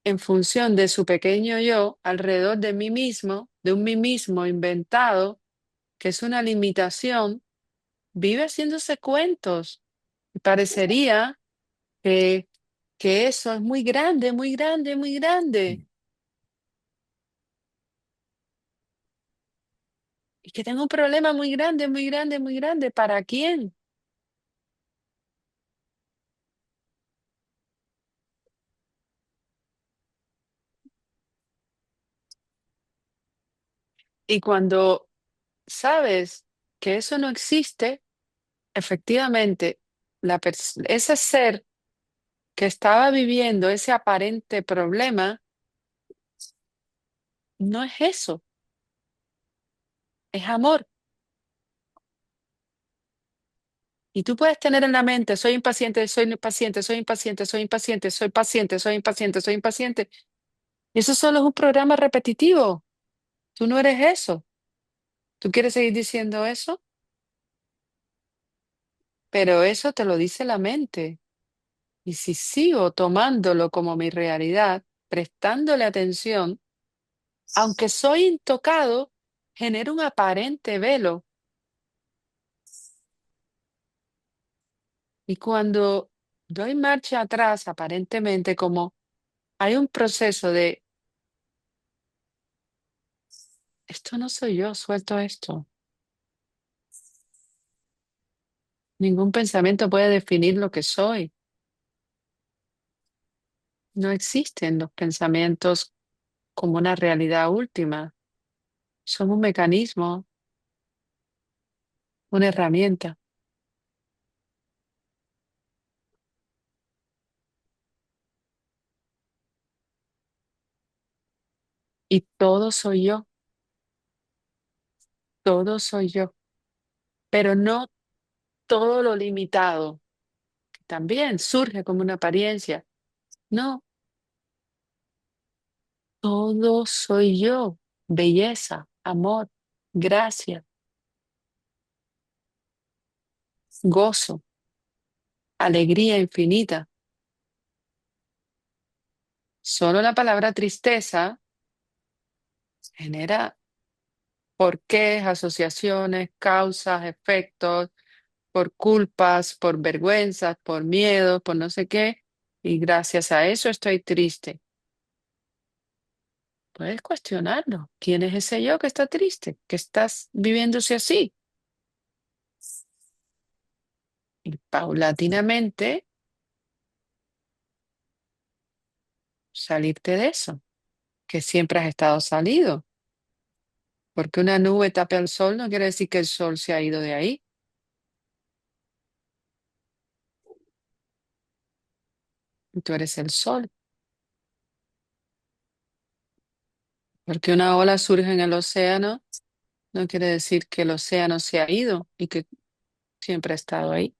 en función de su pequeño yo alrededor de mí mismo, de un mí mismo inventado, que es una limitación, vive haciéndose cuentos. Y parecería que, que eso es muy grande, muy grande, muy grande. Y que tengo un problema muy grande, muy grande, muy grande. ¿Para quién? Y cuando sabes que eso no existe, efectivamente, ese ser que estaba viviendo ese aparente problema no es eso, es amor. Y tú puedes tener en la mente, soy impaciente, soy impaciente, soy impaciente, soy impaciente, soy paciente, soy impaciente, soy impaciente. Y eso solo es un programa repetitivo. Tú no eres eso. ¿Tú quieres seguir diciendo eso? Pero eso te lo dice la mente. Y si sigo tomándolo como mi realidad, prestándole atención, aunque soy intocado, genera un aparente velo. Y cuando doy marcha atrás, aparentemente como hay un proceso de, esto no soy yo, suelto esto. Ningún pensamiento puede definir lo que soy. No existen los pensamientos como una realidad última. Son un mecanismo, una herramienta. Y todo soy yo, todo soy yo. Pero no todo lo limitado, que también surge como una apariencia. No, todo soy yo. Belleza, amor, gracia, gozo, alegría infinita. Solo la palabra tristeza genera porqués, asociaciones, causas, efectos, por culpas, por vergüenzas, por miedo, por no sé qué. Y gracias a eso estoy triste. Puedes cuestionarlo. ¿Quién es ese yo que está triste? ¿Que estás viviéndose así? Y paulatinamente salirte de eso, que siempre has estado salido. Porque una nube tapa el sol no quiere decir que el sol se ha ido de ahí. Y tú eres el sol. Porque una ola surge en el océano no quiere decir que el océano se ha ido y que siempre ha estado ahí.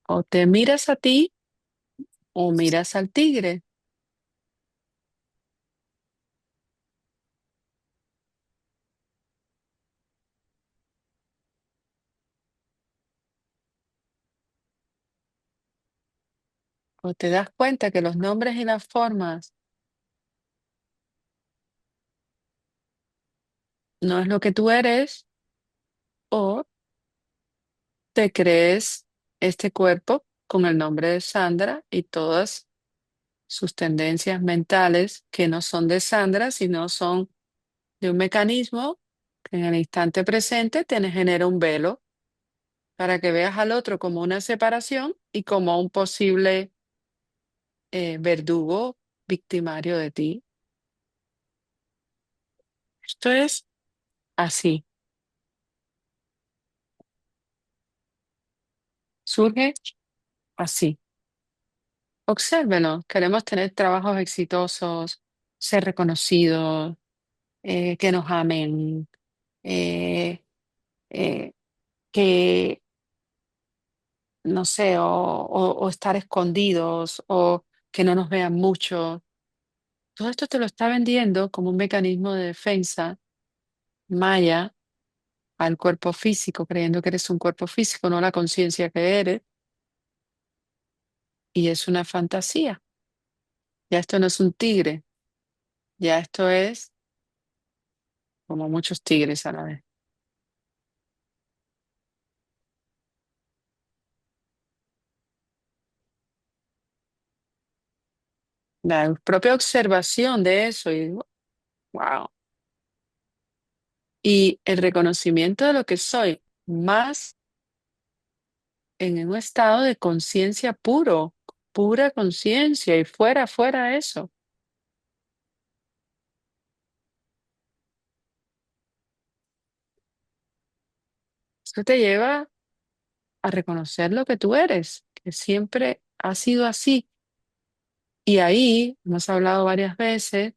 O te miras a ti o miras al tigre. O te das cuenta que los nombres y las formas no es lo que tú eres, o te crees este cuerpo con el nombre de Sandra y todas sus tendencias mentales que no son de Sandra, sino son de un mecanismo que en el instante presente te genera un velo para que veas al otro como una separación y como un posible verdugo victimario de ti. Esto es así. Surge así. Obsérvelo. Queremos tener trabajos exitosos, ser reconocidos, que nos amen, eh, eh, que, no sé, o estar escondidos, o que no nos vean mucho. Todo esto te lo está vendiendo como un mecanismo de defensa maya al cuerpo físico, creyendo que eres un cuerpo físico, no la conciencia que eres, y es una fantasía. Ya esto no es un tigre, ya esto es como muchos tigres a la vez. La propia observación de eso y wow. Y el reconocimiento de lo que soy, más en un estado de conciencia puro, pura conciencia y fuera eso. Eso te lleva a reconocer lo que tú eres, que siempre ha sido así. Y ahí hemos hablado varias veces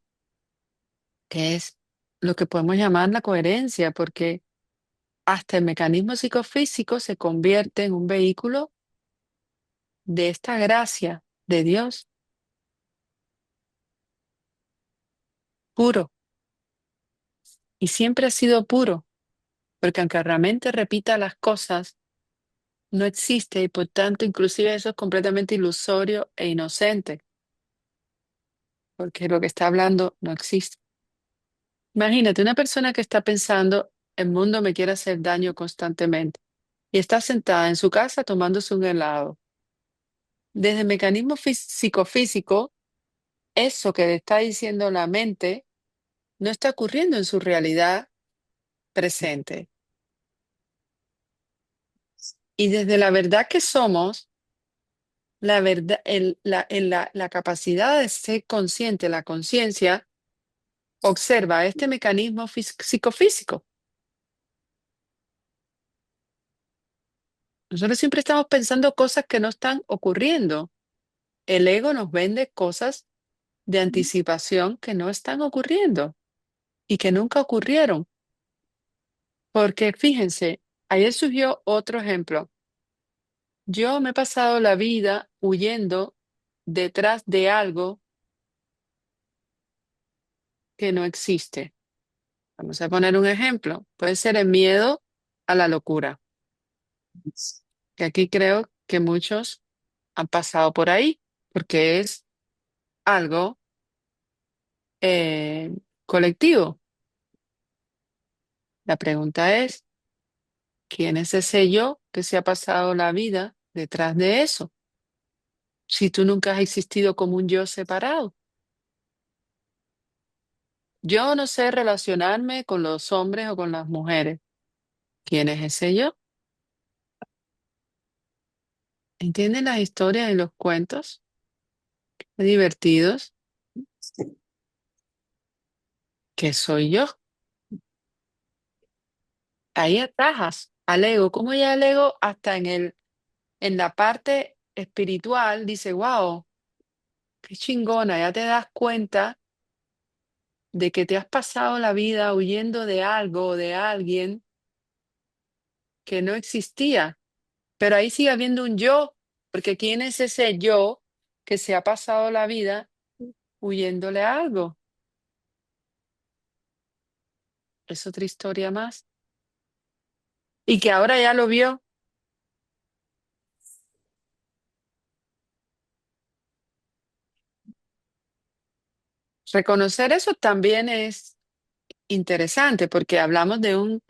que es lo que podemos llamar la coherencia, porque hasta el mecanismo psicofísico se convierte en un vehículo de esta gracia de Dios puro. Y siempre ha sido puro, porque aunque la mente repita las cosas, no existe y por tanto inclusive eso es completamente ilusorio e inocente, porque lo que está hablando no existe. Imagínate una persona que está pensando, el mundo me quiere hacer daño constantemente y está sentada en su casa tomándose un helado. Desde el mecanismo psicofísico, eso que le está diciendo la mente no está ocurriendo en su realidad presente. Y desde la verdad que somos, la verdad, la capacidad de ser consciente, la conciencia, observa este mecanismo psicofísico. Nosotros siempre estamos pensando cosas que no están ocurriendo. El ego nos vende cosas de anticipación que no están ocurriendo y que nunca ocurrieron. Porque fíjense, ayer surgió otro ejemplo. Yo me he pasado la vida huyendo detrás de algo que no existe. Vamos a poner un ejemplo. Puede ser el miedo a la locura, que aquí creo que muchos han pasado por ahí, porque es algo eh, colectivo. La pregunta es, ¿quién es ese yo que se ha pasado la vida detrás de eso? Si tú nunca has existido como un yo separado. Yo no sé relacionarme con los hombres o con las mujeres. ¿Quién es ese yo? ¿Entienden las historias y los cuentos? Qué divertidos. ¿Qué soy yo? Ahí atajas al ego. ¿Cómo ya el ego hasta en la parte espiritual dice, wow, qué chingona, ya te das cuenta de que te has pasado la vida huyendo de algo o de alguien que no existía, pero ahí sigue habiendo un yo, porque ¿quién es ese yo que se ha pasado la vida huyéndole a algo? Es otra historia más. Y que ahora ya lo vio. Reconocer eso también es interesante porque hablamos de un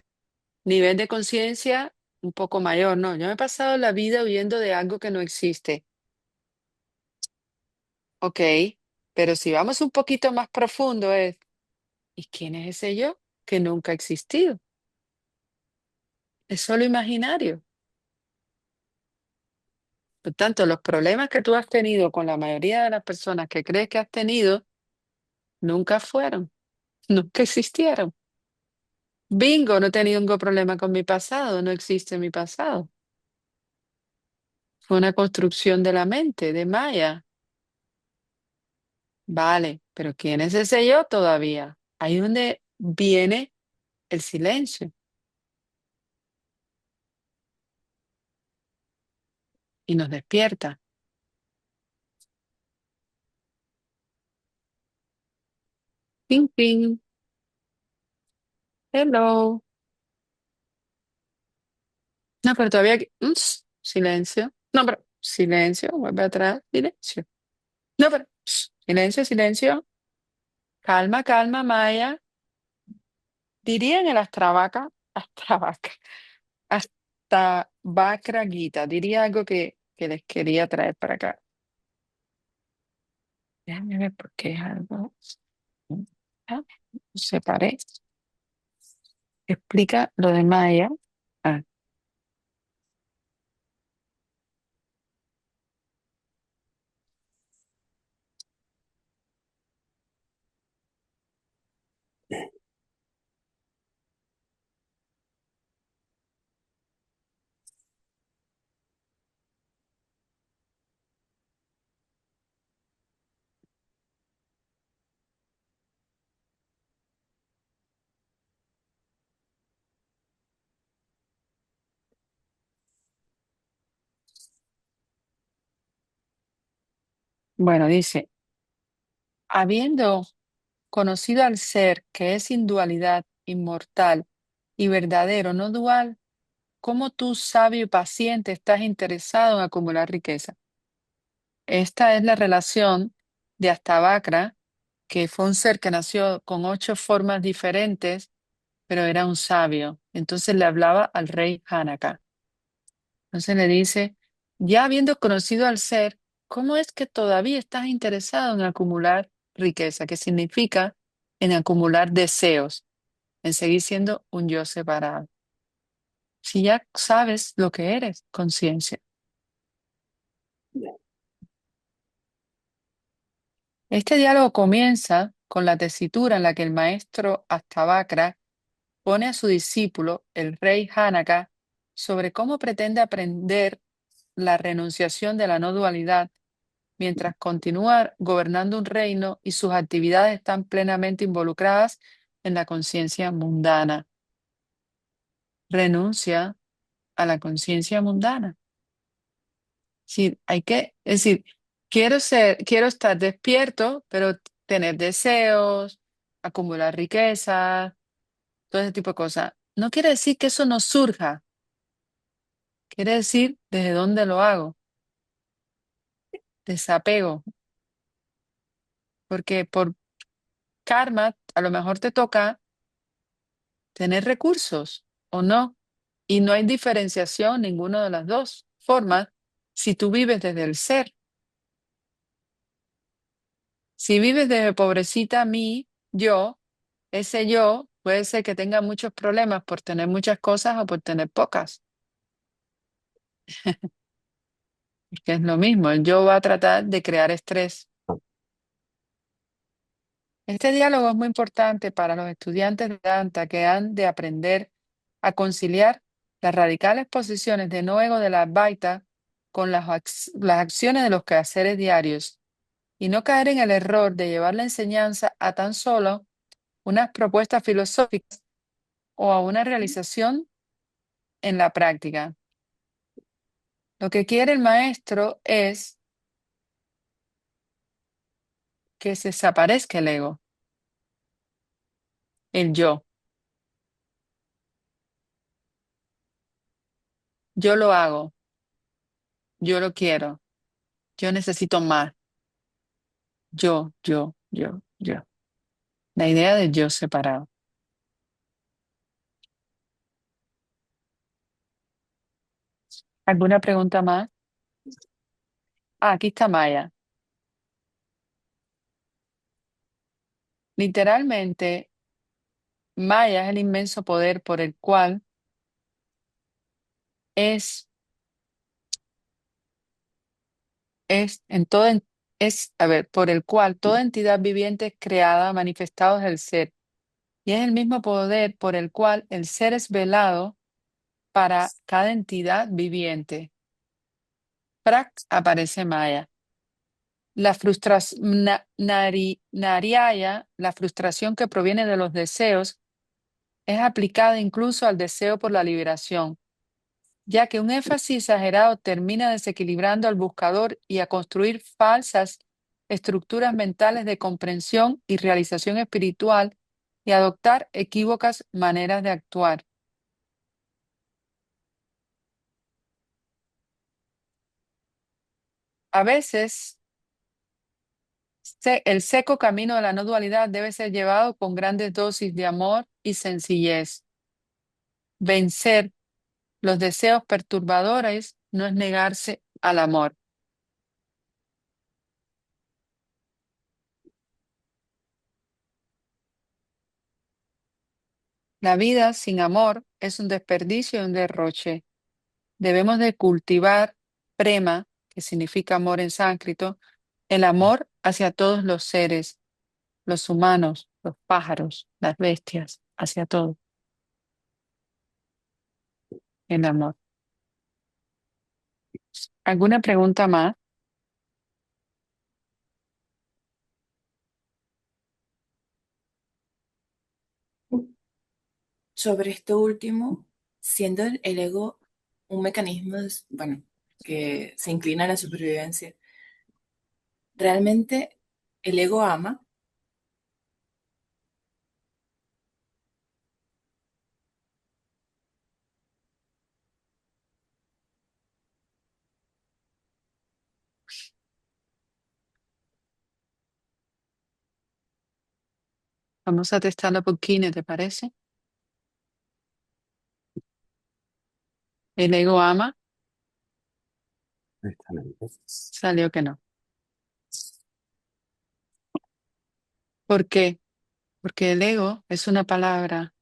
nivel de conciencia un poco mayor, ¿no? Yo me he pasado la vida huyendo de algo que no existe. Ok, pero si vamos un poquito más profundo es, ¿y quién es ese yo que nunca ha existido? Es solo imaginario. Por tanto, los problemas que tú has tenido con la mayoría de las personas que crees que has tenido, nunca fueron, nunca existieron. Bingo, no he tenido ningún problema con mi pasado, no existe mi pasado. Fue una construcción de la mente, de Maya. Vale, pero ¿quién es ese yo todavía? Ahí es donde viene el silencio y nos despierta. Ping, ping. Hello. No, pero todavía silencio. No, pero silencio, vuelve atrás, silencio. No, pero silencio, silencio. Calma, calma, Maya. Dirían el astravaca, astravaca, hasta Bacra Gita. Diría algo que les quería traer para acá. Déjame ver por qué es algo. Ah, separé. Explica lo de Maya. Ah, bueno, dice, habiendo conocido al ser que es sin dualidad, inmortal y verdadero, no dual, ¿cómo tú, sabio y paciente, estás interesado en acumular riqueza? Esta es la relación de Astavakra, que fue un ser que nació con 8 formas diferentes, pero era un sabio. Entonces le hablaba al rey Janaka. Entonces le dice, ya habiendo conocido al ser, ¿cómo es que todavía estás interesado en acumular riqueza? ¿Qué significa? en acumular deseos, en seguir siendo un yo separado. Si ya sabes lo que eres, conciencia. Este diálogo comienza con la tesitura en la que el maestro Ashtavakra pone a su discípulo, el rey Janaka, sobre cómo pretende aprender la renunciación de la no dualidad mientras continúa gobernando un reino y sus actividades están plenamente involucradas en la conciencia mundana. Renuncia a la conciencia mundana. Sí, es decir, quiero estar despierto, pero tener deseos, acumular riquezas, todo ese tipo de cosas. No quiere decir que eso no surja, quiere decir desde dónde lo hago, desapego, porque por karma a lo mejor te toca tener recursos o no, y no hay diferenciación en ninguna de las dos formas si tú vives desde el ser. Si vives desde pobrecita mí, yo, ese yo puede ser que tenga muchos problemas por tener muchas cosas o por tener pocas, que es lo mismo, el yo va a tratar de crear estrés. Este diálogo es muy importante para los estudiantes de Danta que han de aprender a conciliar las radicales posiciones de no ego de la Advaita con las acciones de los quehaceres diarios y no caer en el error de llevar la enseñanza a tan solo unas propuestas filosóficas o a una realización en la práctica. Lo que quiere el maestro es que se desaparezca el ego, el yo. Yo lo hago, yo lo quiero, yo necesito más. Yo. La idea del yo separado. ¿Alguna pregunta más? Ah, aquí está Maya. Literalmente, Maya es el inmenso poder por el cual es, es, en todo, es, a ver, por el cual toda entidad viviente es creada, manifestado es el ser. Y es el mismo poder por el cual el ser es velado para cada entidad viviente. Prak aparece Maya. La frustración, Nariaya, la frustración que proviene de los deseos, es aplicada incluso al deseo por la liberación, ya que un énfasis exagerado termina desequilibrando al buscador y a construir falsas estructuras mentales de comprensión y realización espiritual y adoptar equívocas maneras de actuar. A veces, el seco camino de la no dualidad debe ser llevado con grandes dosis de amor y sencillez. Vencer los deseos perturbadores no es negarse al amor. La vida sin amor es un desperdicio y un derroche. Debemos de cultivar prema, que significa amor en sánscrito, el amor hacia todos los seres, los humanos, los pájaros, las bestias, hacia todo, el amor. ¿Alguna pregunta más? Sobre esto último, siendo el ego un mecanismo, bueno, que se inclina a la supervivencia, realmente el ego ama. Vamos a testarlo por Kine, ¿te parece? El ego ama, salió que no. ¿Por qué? Porque el ego es una palabra.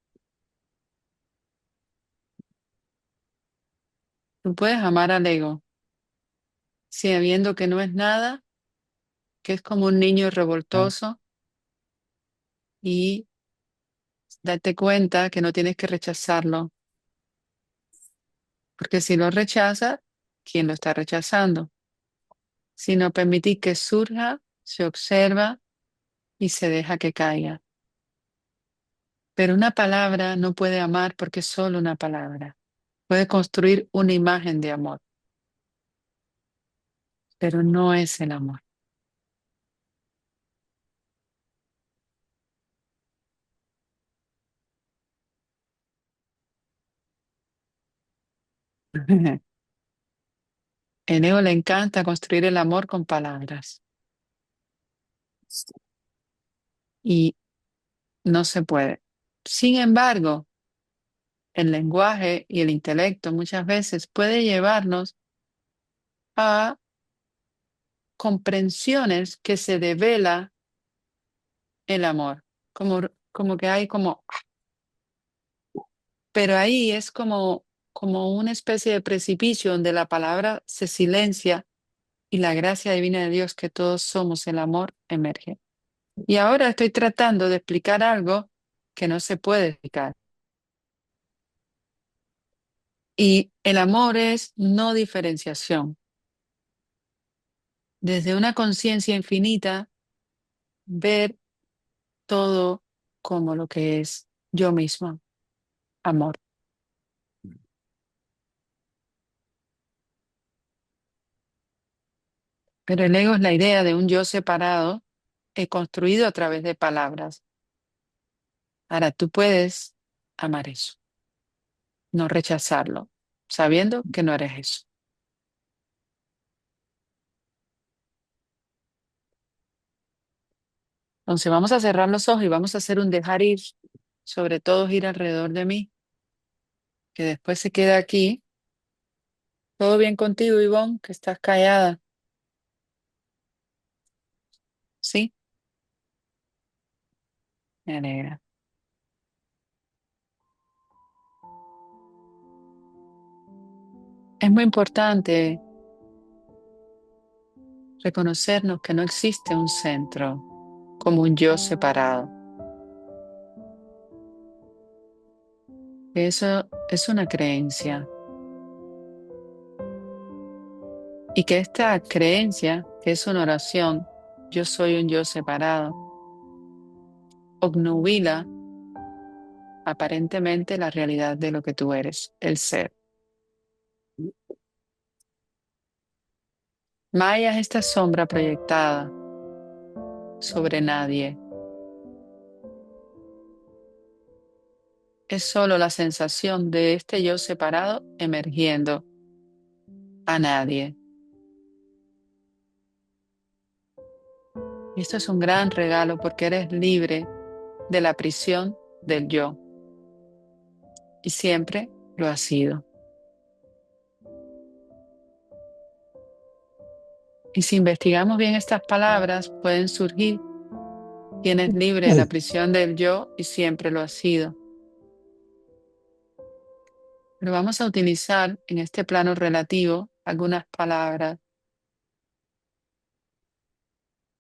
Tú puedes amar al ego, sabiendo que no es nada, que es como un niño revoltoso y darte cuenta que no tienes que rechazarlo, porque si lo rechazas, ¿quién lo está rechazando? Sino permitir que surja, se observa y se deja que caiga. Pero una palabra no puede amar porque es solo una palabra. Puede construir una imagen de amor, pero no es el amor. El ego le encanta construir el amor con palabras y no se puede. Sin embargo, el lenguaje y el intelecto muchas veces puede llevarnos a comprensiones que se devela el amor, como que hay como, pero ahí es como una especie de precipicio donde la palabra se silencia y la gracia divina de Dios, que todos somos el amor, emerge. Y ahora estoy tratando de explicar algo que no se puede explicar. Y el amor es no diferenciación. Desde una conciencia infinita, ver todo como lo que es yo misma, amor. Pero el ego es la idea de un yo separado, construido a través de palabras. Ahora, tú puedes amar eso, no rechazarlo, sabiendo que no eres eso. Entonces vamos a cerrar los ojos y vamos a hacer un dejar ir, sobre todo ir alrededor de mí, que después se queda aquí. ¿Todo bien contigo, Ivonne? Que estás callada. ¿Sí? Me alegra. Es muy importante reconocernos que no existe un centro como un yo separado. Eso es una creencia. Y que esta creencia, que es una oración, yo soy un yo separado, obnubila aparentemente la realidad de lo que tú eres, el ser. Maya es esta sombra proyectada sobre nadie. Es solo la sensación de este yo separado emergiendo a nadie. Y esto es un gran regalo porque eres libre de la prisión del yo. Y siempre lo has sido. Y si investigamos bien estas palabras, pueden surgir quien es libre de la prisión del yo y siempre lo ha sido. Pero vamos a utilizar en este plano relativo algunas palabras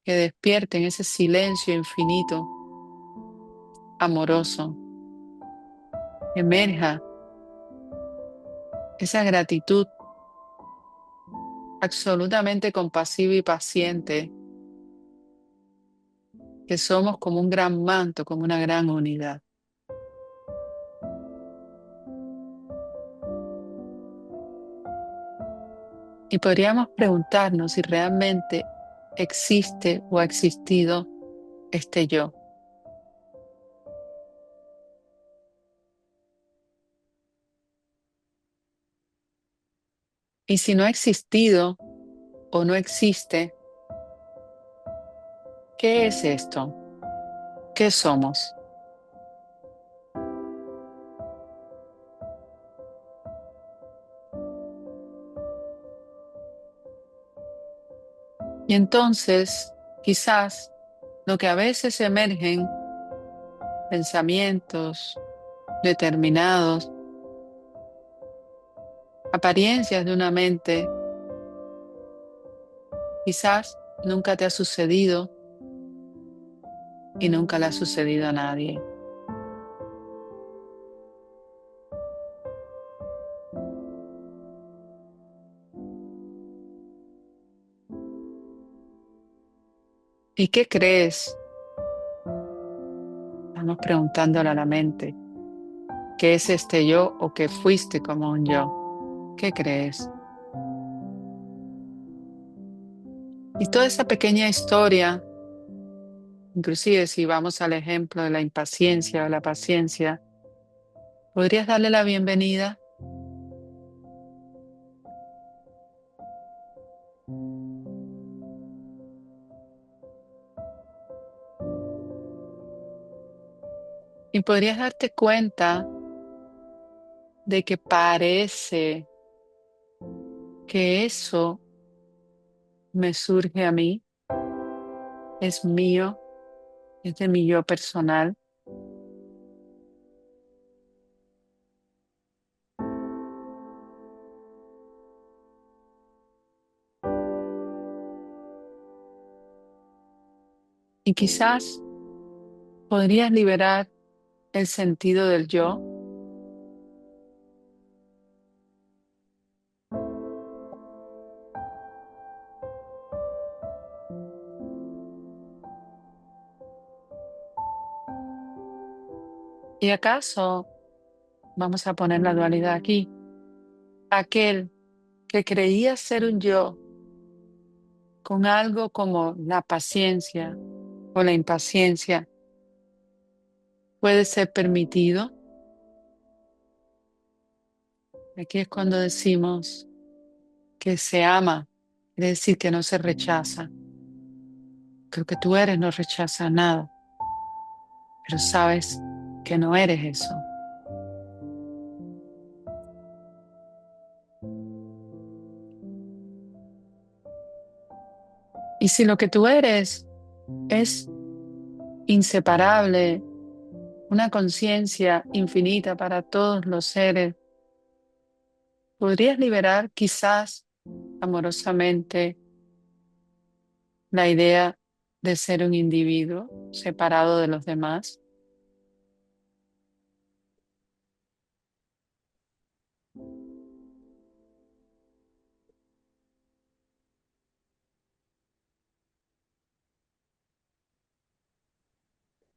que despierten ese silencio infinito, amoroso, emerja esa gratitud absolutamente compasiva y paciente, que somos como un gran manto, como una gran unidad. Y podríamos preguntarnos si realmente existe o ha existido este yo. Y si no ha existido o no existe, ¿qué es esto? ¿Qué somos? Y entonces, quizás, lo que a veces emergen pensamientos determinados, apariencias de una mente. Quizás nunca te ha sucedido y nunca le ha sucedido a nadie. ¿Y qué crees? Estamos preguntándole a la mente, ¿qué es este yo o qué fuiste como un yo? ¿Qué crees? Y toda esa pequeña historia, inclusive si vamos al ejemplo de la impaciencia o la paciencia, ¿podrías darle la bienvenida? Y podrías darte cuenta de que parece que eso me surge a mí, es mío, es de mi yo personal. Y quizás podrías liberar el sentido del yo. ¿Y acaso, vamos a poner la dualidad aquí, aquel que creía ser un yo con algo como la paciencia o la impaciencia puede ser permitido? Aquí es cuando decimos que se ama, quiere decir que no se rechaza. Que lo que tú eres no rechaza nada, pero sabes que no eres eso. Y si lo que tú eres es inseparable, una conciencia infinita para todos los seres, podrías liberar quizás amorosamente la idea de ser un individuo separado de los demás.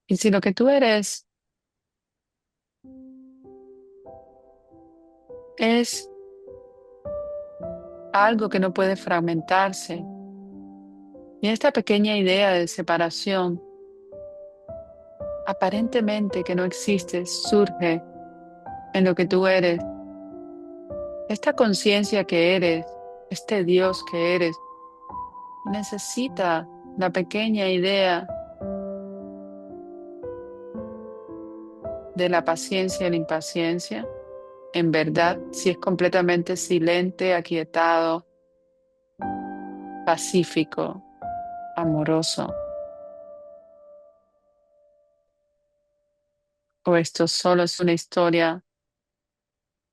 Y si lo que tú eres es algo que no puede fragmentarse, y esta pequeña idea de separación aparentemente que no existe surge en lo que tú eres, esta conciencia que eres, este Dios que eres, necesita la pequeña idea de la paciencia y la impaciencia. En verdad, si es completamente silente, aquietado, pacífico, amoroso, o esto solo es una historia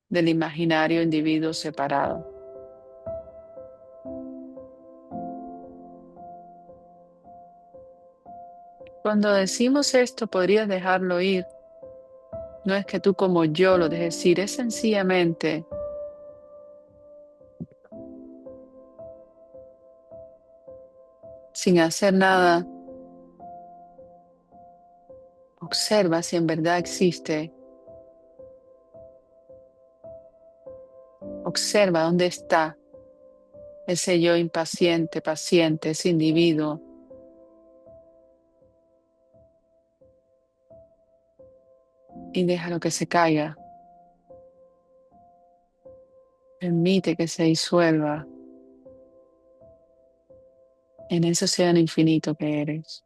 del imaginario individuo separado. Cuando decimos esto, podrías dejarlo ir. No es que tú como yo lo dejes ir, es sencillamente sin hacer nada. Observa si en verdad existe. Observa dónde está ese yo impaciente, paciente, ese individuo. Y déjalo que se caiga. Permite que se disuelva en ese océano infinito que eres.